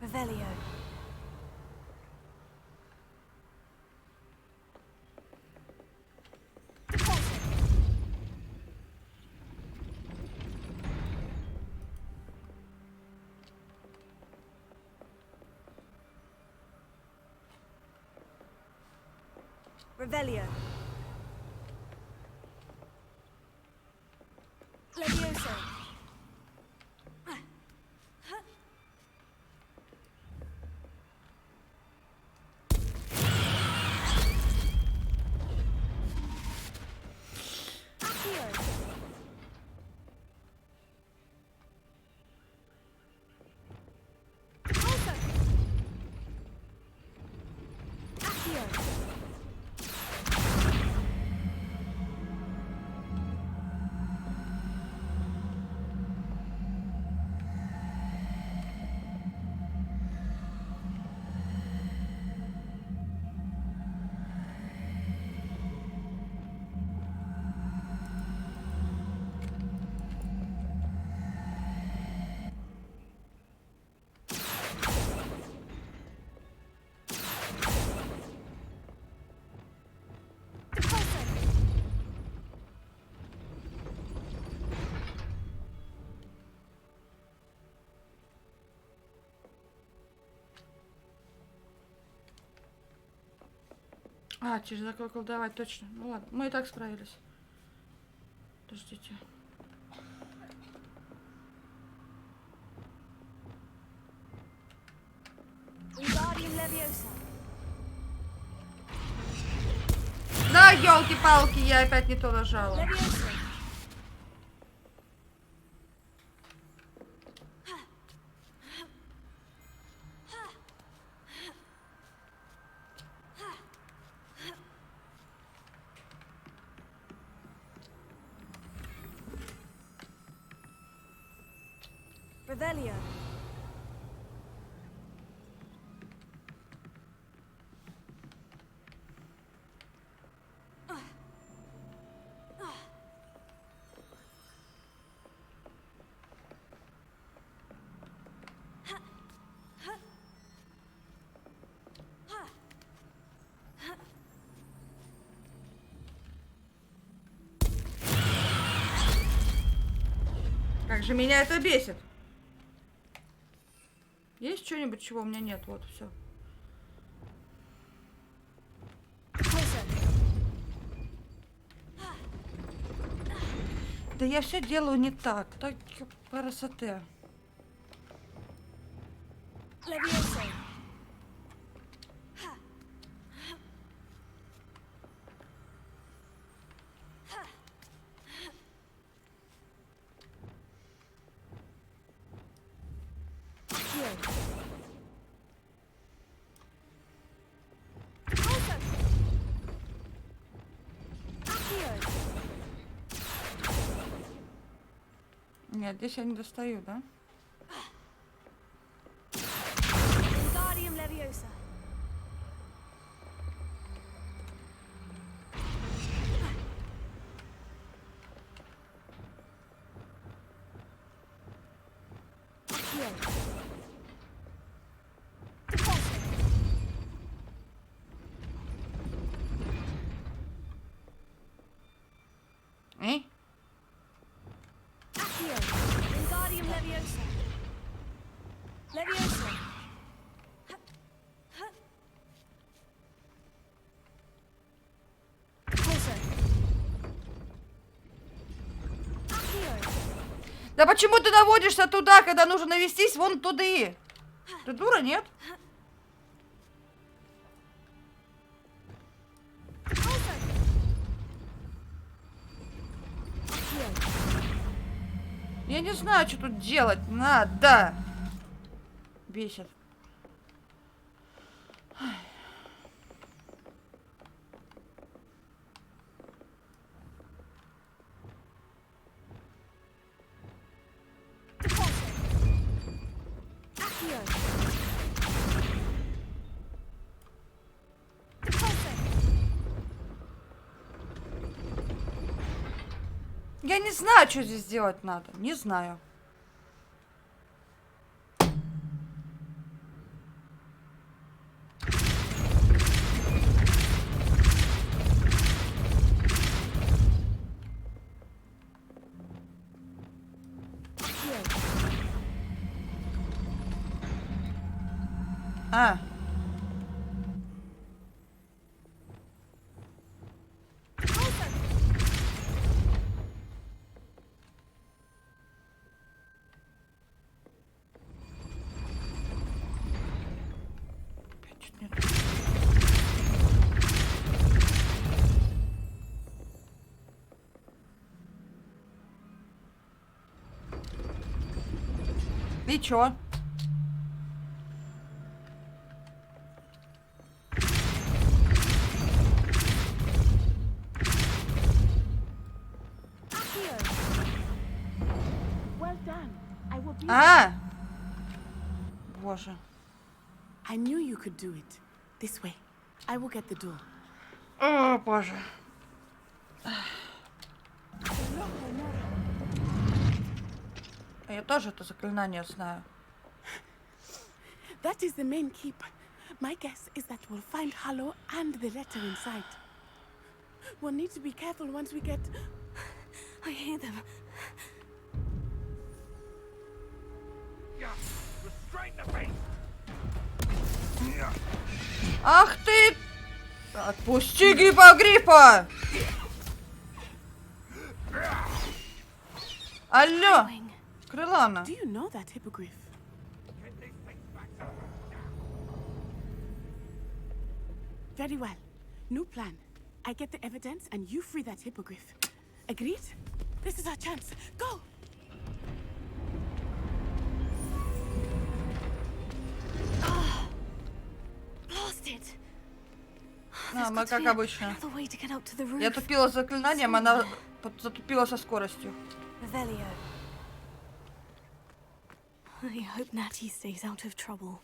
Revelio. Revelio. Leviosa. Accio. Closer. Accio. А, через такой колдовать, точно. Ну ладно, мы и так справились. Подождите. Вингардиум Левиоса. Да, елки-палки, я опять не то нажала. Revelio. Как же меня это бесит. Есть что-нибудь, чего у меня нет? Вот, все. Да я все делаю не так. Так красота. Нет, здесь я не достаю, да? Вингардиум Левиоса. Вингардиум Левиоса. Левиоса. Да почему ты наводишься туда, когда нужно навестись вон туда? Ты дура, нет? Я не знаю, что тут делать надо. Бесит. Я не знаю, что здесь делать надо. Не знаю. А. И чё? А! Боже. I knew you could do it. This way. I will get the door. О, боже. Я тоже это заклинание знаю. That is the main keep. My guess is that we'll find Hollow and the letter inside. We'll need to be careful once we get... I hear them. Ах ты! Отпусти гипогрифа! Алло! Крылана. Do you know that hippogriff? Very well. New plan. I get the evidence and you free that hippogriff. Agreed? This is our chance. Go! Blasted. Мы как обычно. Я тупила с заклинанием, она затупила со скоростью. I hope Natty stays out of trouble.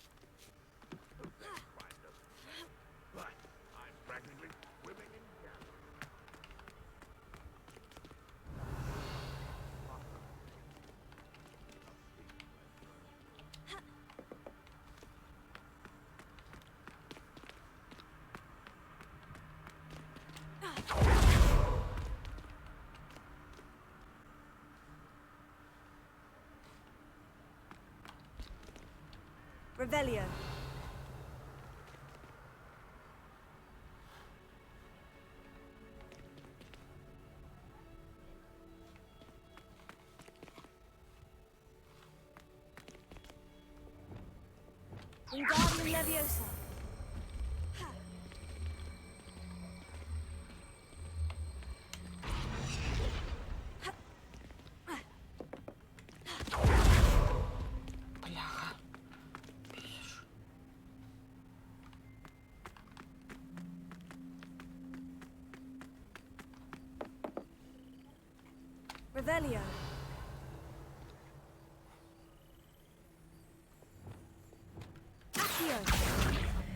Revelio. Wingardum Leviosa. Revelio. Accio.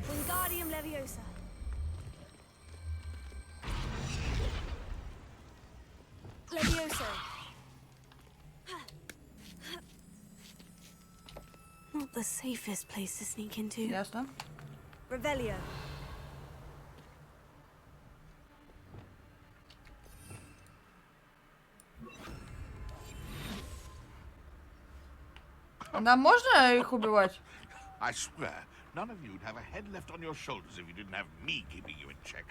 Wingardum Leviosa. Leviosa. Not the safest place to sneak into. Ясно. Revelio. Да, можно их убивать? I swear, none of you'd have a head left on your shoulders if you didn't have me keeping you in check.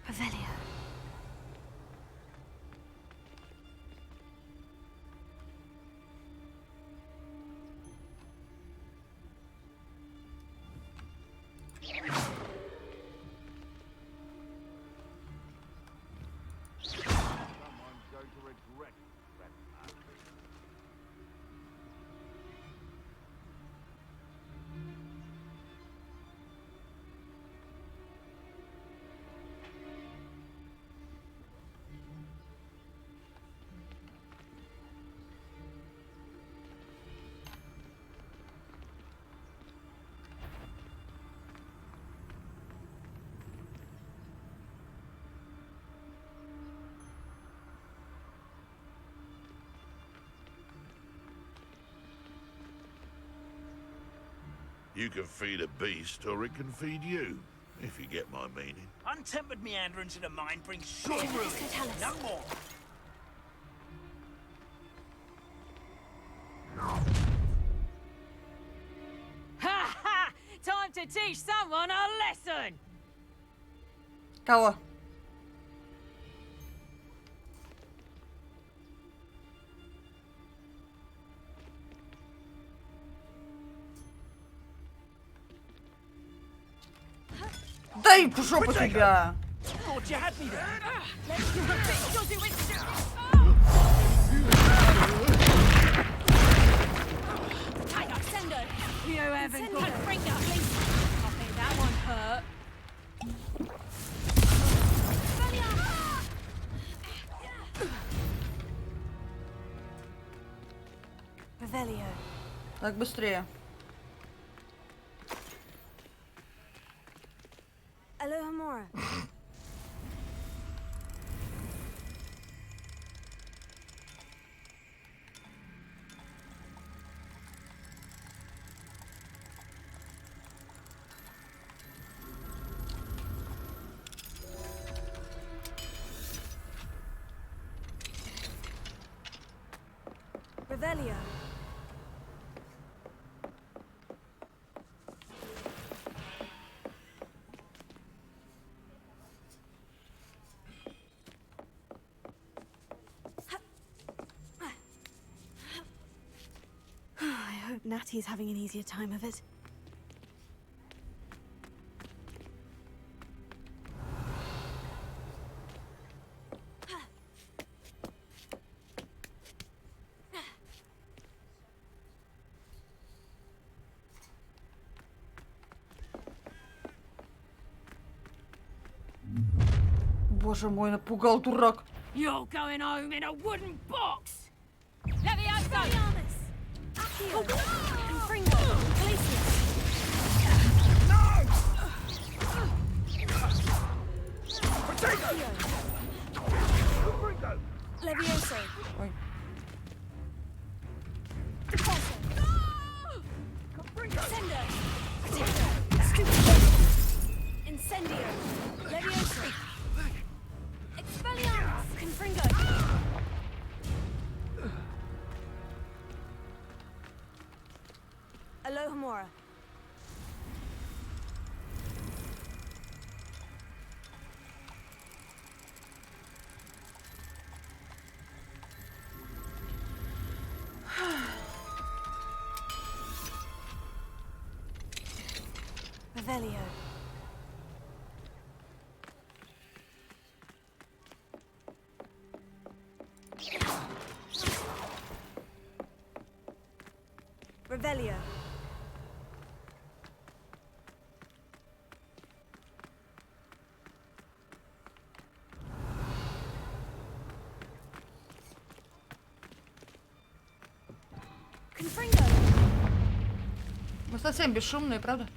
Revelio. Someone's going to regret that. You can feed a beast, or it can feed you, if you get my meaning. Untempered meanderings in a mine bring sure ruin. No more. Ha ha! Time to teach someone a lesson! Кого? Дай в жопу тебя! Thought you had me there. You haven't got a finger. I think that one hurt. Revelio. Так, быстрее. Alohomora. Revelio. I hope Natty's having an easier time of it. Боже мой, напугал дурак. You're going home in a wooden box. Leviosa! Accio! Confringo! Glacius! Potato! Leviosa! Ой. Sender! Potato! Stupid! Incendio! Leviosa! Expelliarmus! Confringo! Alohomora! Revelio. Revelio. Confringo. Мы совсем бесшумные, правда?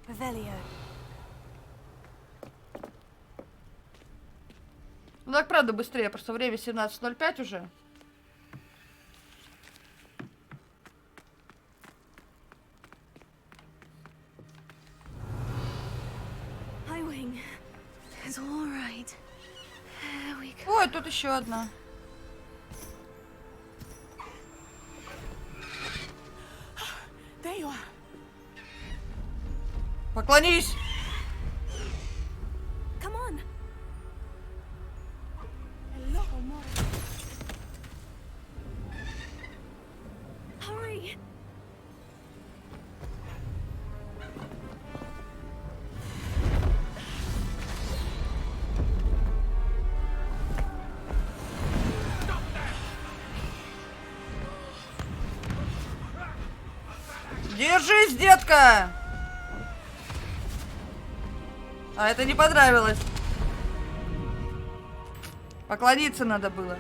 Revelio. Ну так правда быстрее, просто время 17:05 уже. Highwing. It's all right. There we go. Ой, тут еще одна. There you are. Поклонись! Come on. Alohomora. Hurry. Держись, детка! А это не понравилось. Поклониться надо было.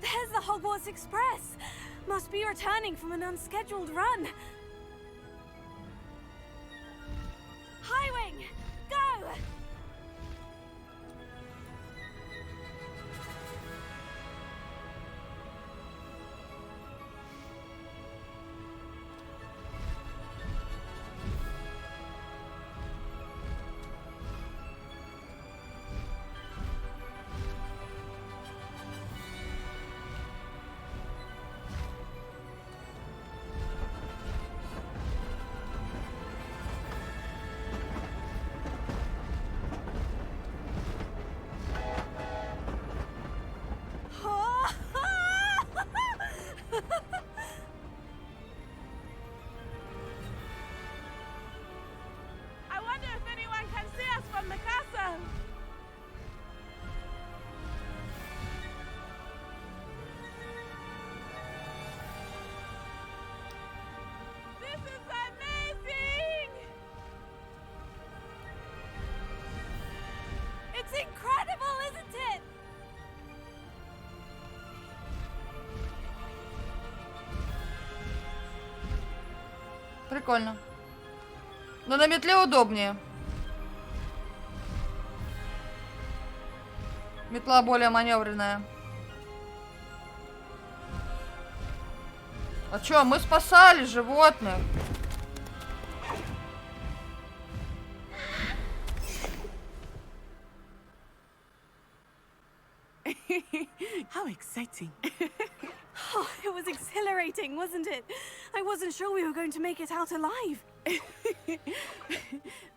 There's the Hogwarts Express. Must be returning from an unscheduled run. Highwing, go! прикольно. Но на метле удобнее. Метла более маневренная. А чё, мы спасали животных. How exciting. Oh, it was exhilarating, wasn't it? I wasn't sure we were going to make it out alive.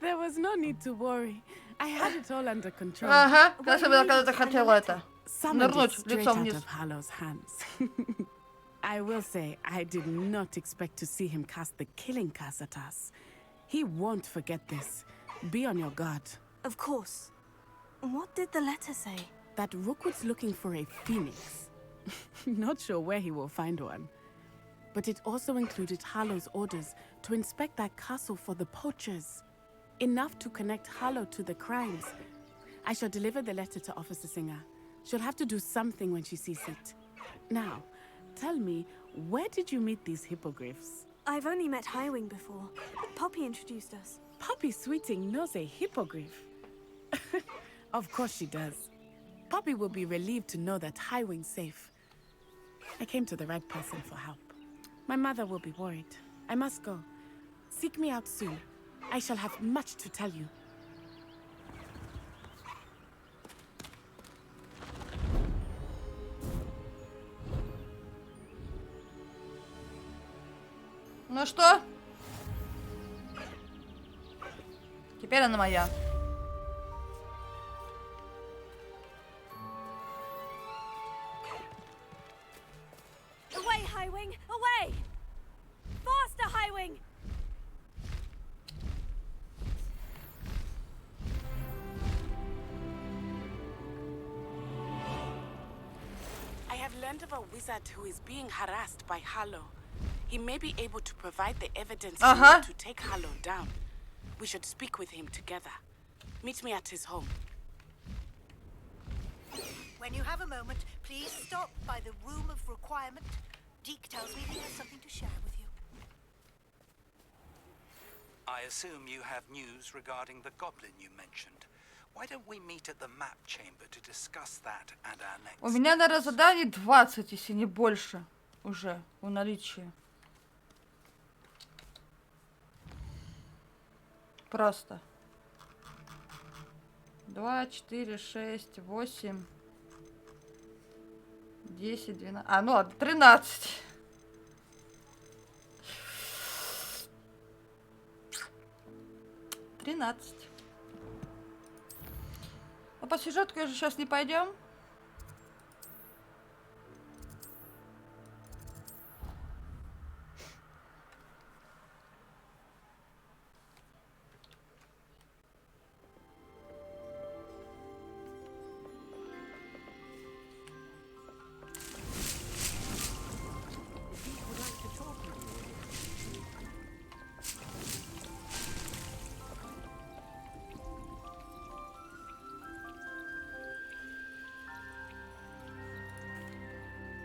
There was no need to worry. I had it all under control. Ага, особенно когда ты хотела это. Summoned it Нырнуть straight лицом out вниз. of Harlow's hands. I will say, I did not expect to see him cast the killing curse at us. He won't forget this. Be on your guard. Of course. What did the letter say? That Rookwood's looking for a phoenix. Not sure where he will find one. But it also included Harlow's orders to inspect that castle for the poachers. Enough to connect Harlow to the crimes. I shall deliver the letter to Officer Singer. She'll have to do something when she sees it. Now, tell me, where did you meet these hippogriffs? I've only met Highwing before, but Poppy introduced us. Poppy Sweeting knows a hippogriff. Of course she does. Poppy will be relieved to know that Highwing's safe. I came to the right person for help. My mother will be worried. I must go. Seek me out soon. I shall have much to tell you. Ну что? Теперь она моя. Away, Highwing! Away! Faster, Highwing! I have learned of a wizard who is being harassed by Harlow. He may be able to provide the evidence we need to take Harlow down. We should speak with him together. Meet me at his home. When you have a moment, please stop by the room of requirement. Deke tells me he has something to share with you. I assume you have news regarding the goblin you mentioned. Why don't we meet at the map chamber to discuss that and our next... У меня, наверное, заданий 20, если не больше, уже в наличии. Просто. 2, 4, 6, 8, 10, 12... А, ну ладно, 13. А по сюжету, конечно, сейчас не пойдем.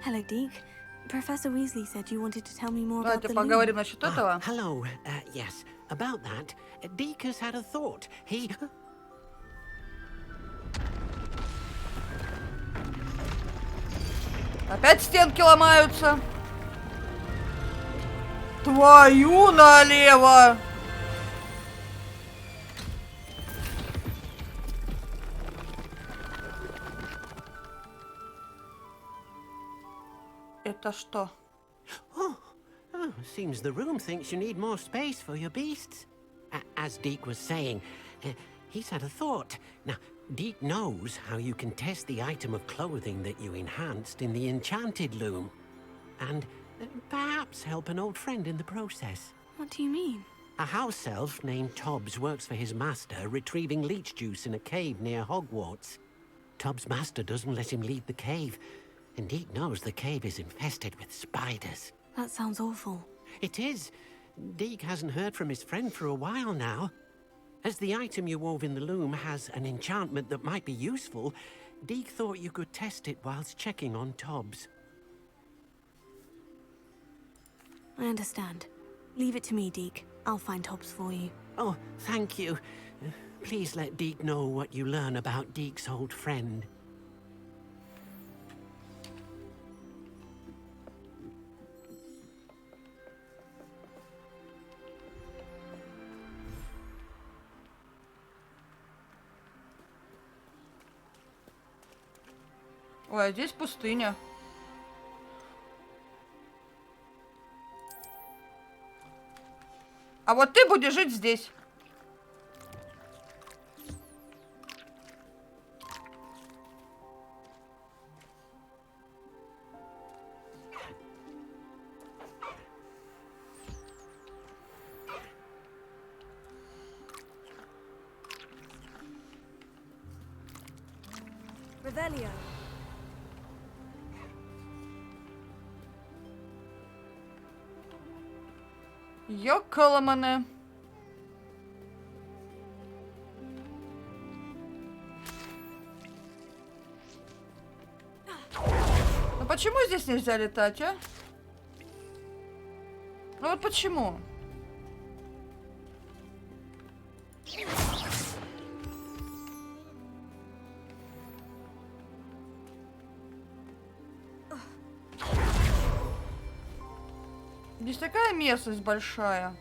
Hello, Deke. Professor Weasley said you wanted to tell me more about the поговорим насчет этого. Hello, yes. About that, Deke has had a thought. He... Опять стенки ломаются. Твою налево! Это что? Oh, seems the room thinks you need more space for your beasts. As Deke was saying, he's had a thought. Now, Deke knows how you can test the item of clothing that you enhanced in the enchanted loom. And perhaps help an old friend in the process. What do you mean? A house elf named Tobbs works for his master, retrieving leech juice in a cave near Hogwarts. Tobbs' master doesn't let him leave the cave. And Deke knows the cave is infested with spiders. That sounds awful. It is. Deke hasn't heard from his friend for a while now. As the item you wove in the loom has an enchantment that might be useful, Deke thought you could test it whilst checking on Tobbs. I understand. Leave it to me, Deke. I'll find Hobbs for you. Oh, thank you. Please let Deke know what you learn about Deke's old friend. Ой, а здесь пустыня. А вот ты будешь жить здесь. Revelio. Ёкаламане. Ну почему здесь нельзя летать, а? Ну вот почему? Здесь такая местность большая.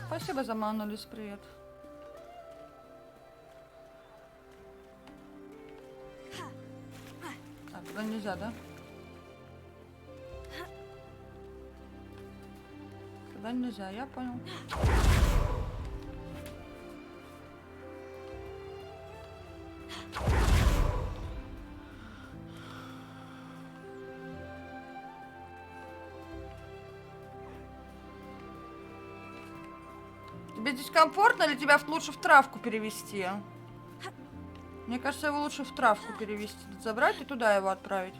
Спасибо за ману, Лис, привет. Так, туда нельзя, да? Туда нельзя, я понял. Тебе здесь комфортно или тебя лучше в травку перевести? Мне кажется, его лучше в травку перевести. Забрать и туда его отправить.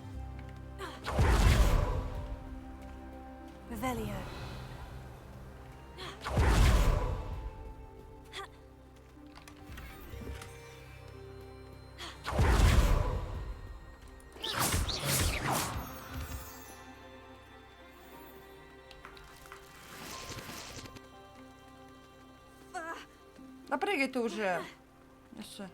Revelio. Да прыгай ты уже. Все.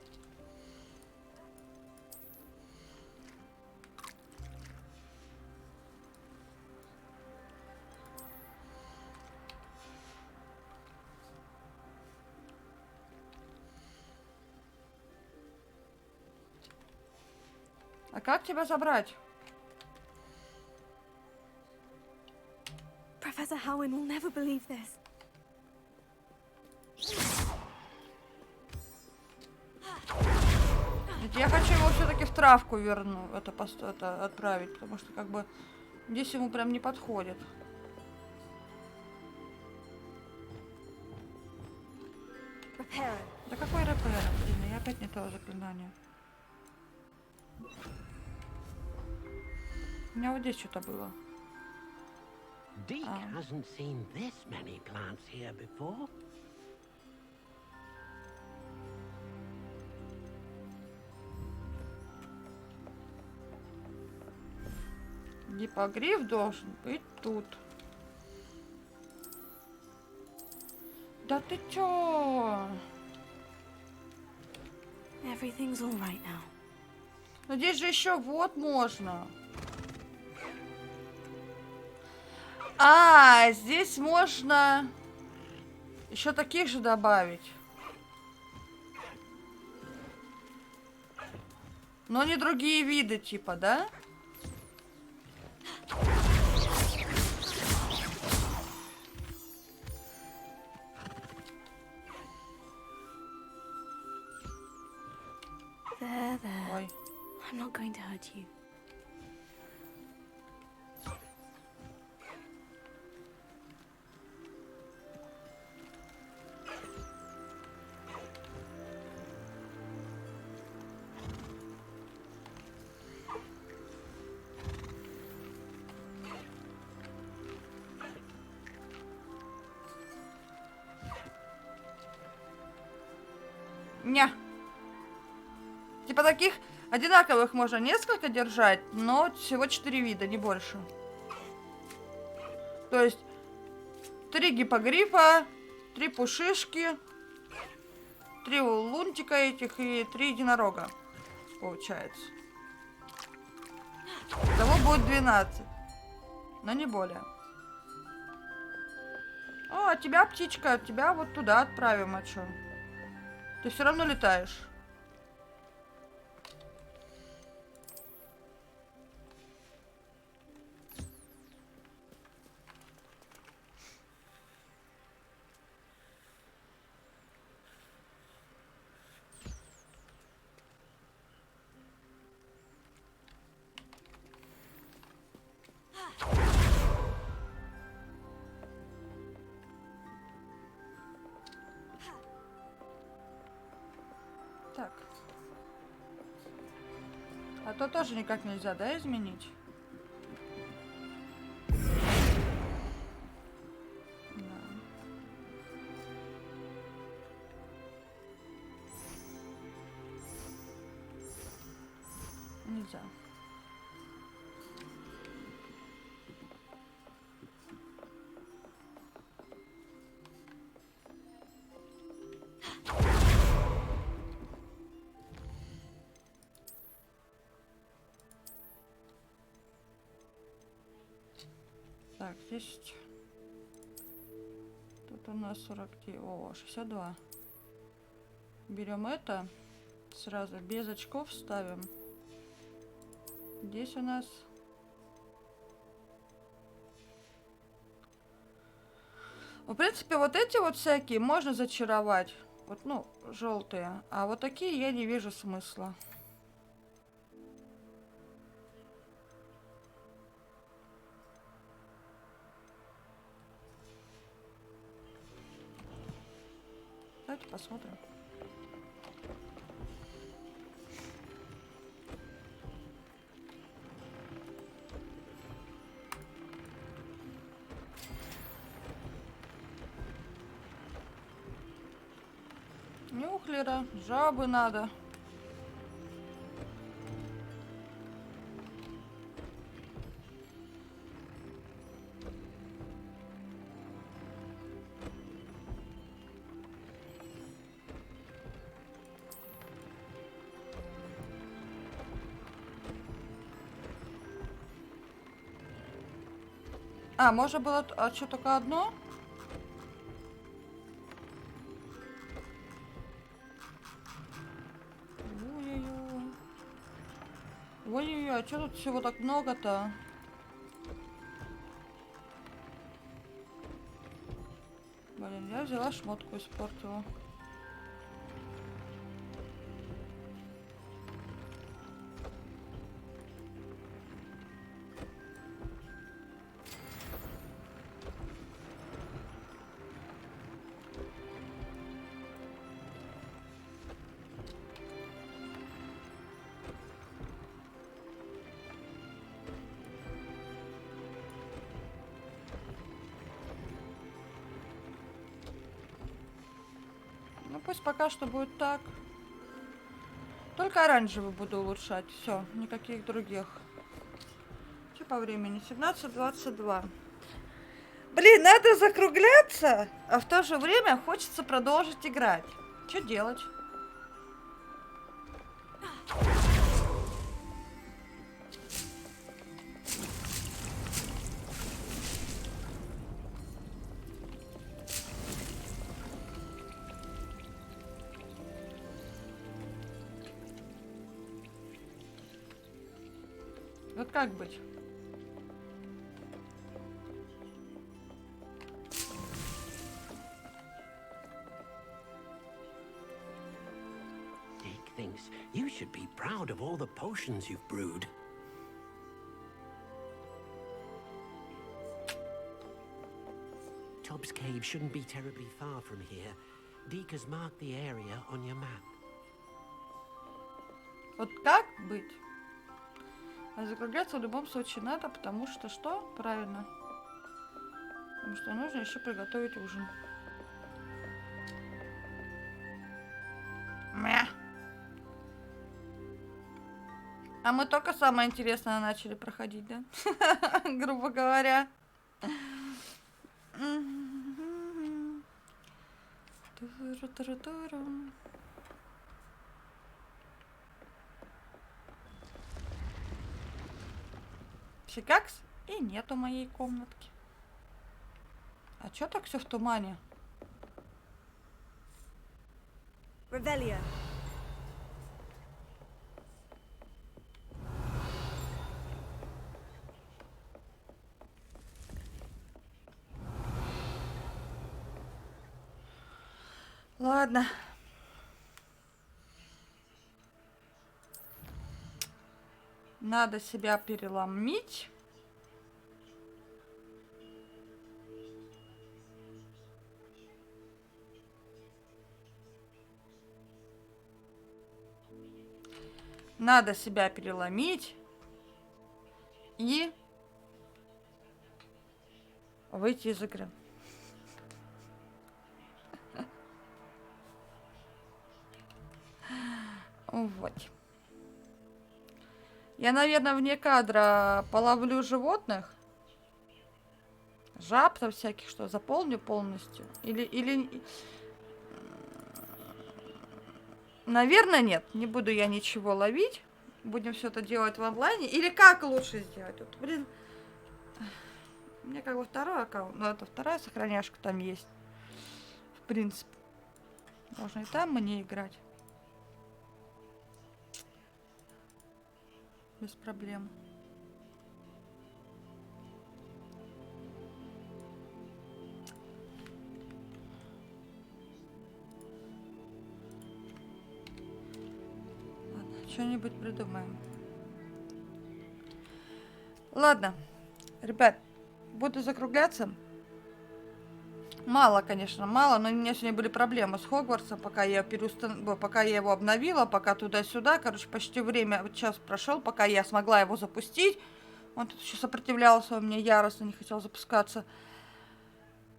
А как тебя забрать? Professor Howin will never believe this. Ведь я хочу его все-таки в травку это отправить, потому что как бы здесь ему прям не подходит. Да какой рэпер? Блин, я опять не то заклинание. У меня вот здесь что-то было. Deke hasn't seen this many plants here before. Гиппогриф должен быть тут. Да ты чё? Everything's all right now. Но здесь же еще вот можно. А, здесь можно еще таких же добавить. Но не другие виды, типа, да? There. Ой. I'm not going to hurt you. Не. Типа таких одинаковых можно несколько держать, но всего 4 вида, не больше. То есть 3 гиппогрифа, 3 пушишки, 3 лунтика этих и 3 единорога. Получается. Того будет 12. Но не более. О, а тебя, птичка, тебя вот туда отправим, а чё? Ты все равно летаешь. Так. А то тоже никак нельзя, да, изменить? Да. Нельзя. Так, здесь... Тут у нас 49... О, 62. Берем это. Сразу без очков ставим. Здесь у нас... В принципе, вот эти вот всякие можно зачаровать. Вот, ну, желтые. А вот такие я не вижу смысла. Давайте посмотрим. Нюхлера, жабы надо. А, можно было... А что, только одно? Ой-ой-ой. Ой-ой-ой, а что тут всего так много-то? Блин, я взяла шмотку, испортила. Ну пусть пока что будет так. Только оранжевый буду улучшать. Все, никаких других. Что по времени? 17:22. Блин, надо закругляться, а в то же время хочется продолжить играть. Что делать? Вот как быть? Dick thinks you should be proud of all the potions you've brewed. Tubbs Cave shouldn't be terribly far from here. Deke has marked the area on your map. Вот как быть? А закругляться в любом случае надо, потому что что? Правильно. Потому что нужно еще приготовить ужин. А мы только самое интересное начали проходить, да? Грубо говоря. Фигакс, и нету моей комнатки. А чё так все в тумане? Revelio. Ладно. Надо себя переломить. Надо себя переломить и выйти из игры. Вот. Я, наверное, вне кадра половлю животных. Жаб там всяких, что заполню полностью. Или... Наверное, нет. Не буду я ничего ловить. Будем все это делать в онлайне. Или как лучше сделать? Вот, блин. У меня как бы второй аккаунт. Но это вторая сохраняшка там есть. В принципе. Можно и там мне играть. Без проблем. Ладно, что-нибудь придумаем. Ладно, ребят, буду закругляться. Мало, конечно, мало, но у меня сегодня были проблемы с Хогвартсом, пока я пока я его обновила, пока туда-сюда. Короче, почти время, вот час прошел, пока я смогла его запустить. Он тут еще сопротивлялся, у меня яростно не хотел запускаться.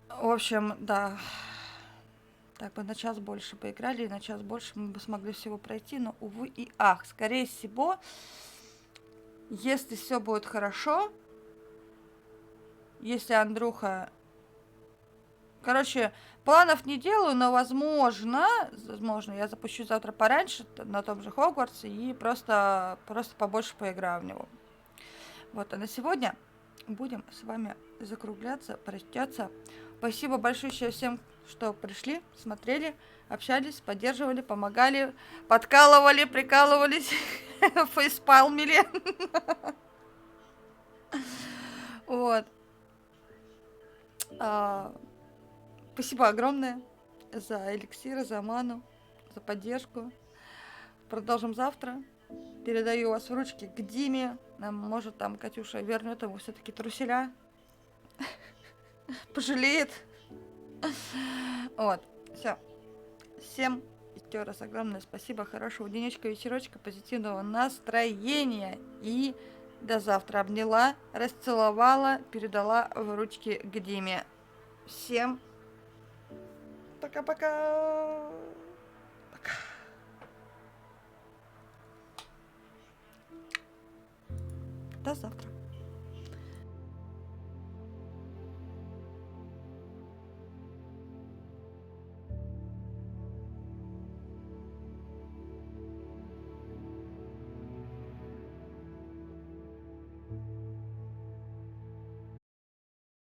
В общем, да. Так бы на час больше поиграли, и на час больше мы бы смогли всего пройти, но, увы и ах. Скорее всего, если все будет хорошо, если Андрюха... Короче, планов не делаю, но возможно, я запущу завтра пораньше на том же Хогвартсе и просто побольше поиграю в него. Вот, а на сегодня будем с вами закругляться, прощаться. Спасибо большое всем, что пришли, смотрели, общались, поддерживали, помогали, подкалывали, прикалывались, фейспалмили. Вот. Спасибо огромное за эликсиры, за ману, за поддержку. Продолжим завтра. Передаю вас в ручки к Диме. Может, там Катюша вернет ему все-таки труселя. Пожалеет. Вот. Все. Всем еще раз огромное спасибо. Хорошего денечка, вечерочка, позитивного настроения. И до завтра. Обняла, расцеловала, передала в ручки к Диме. Всем пока-пока. Пока. До завтра.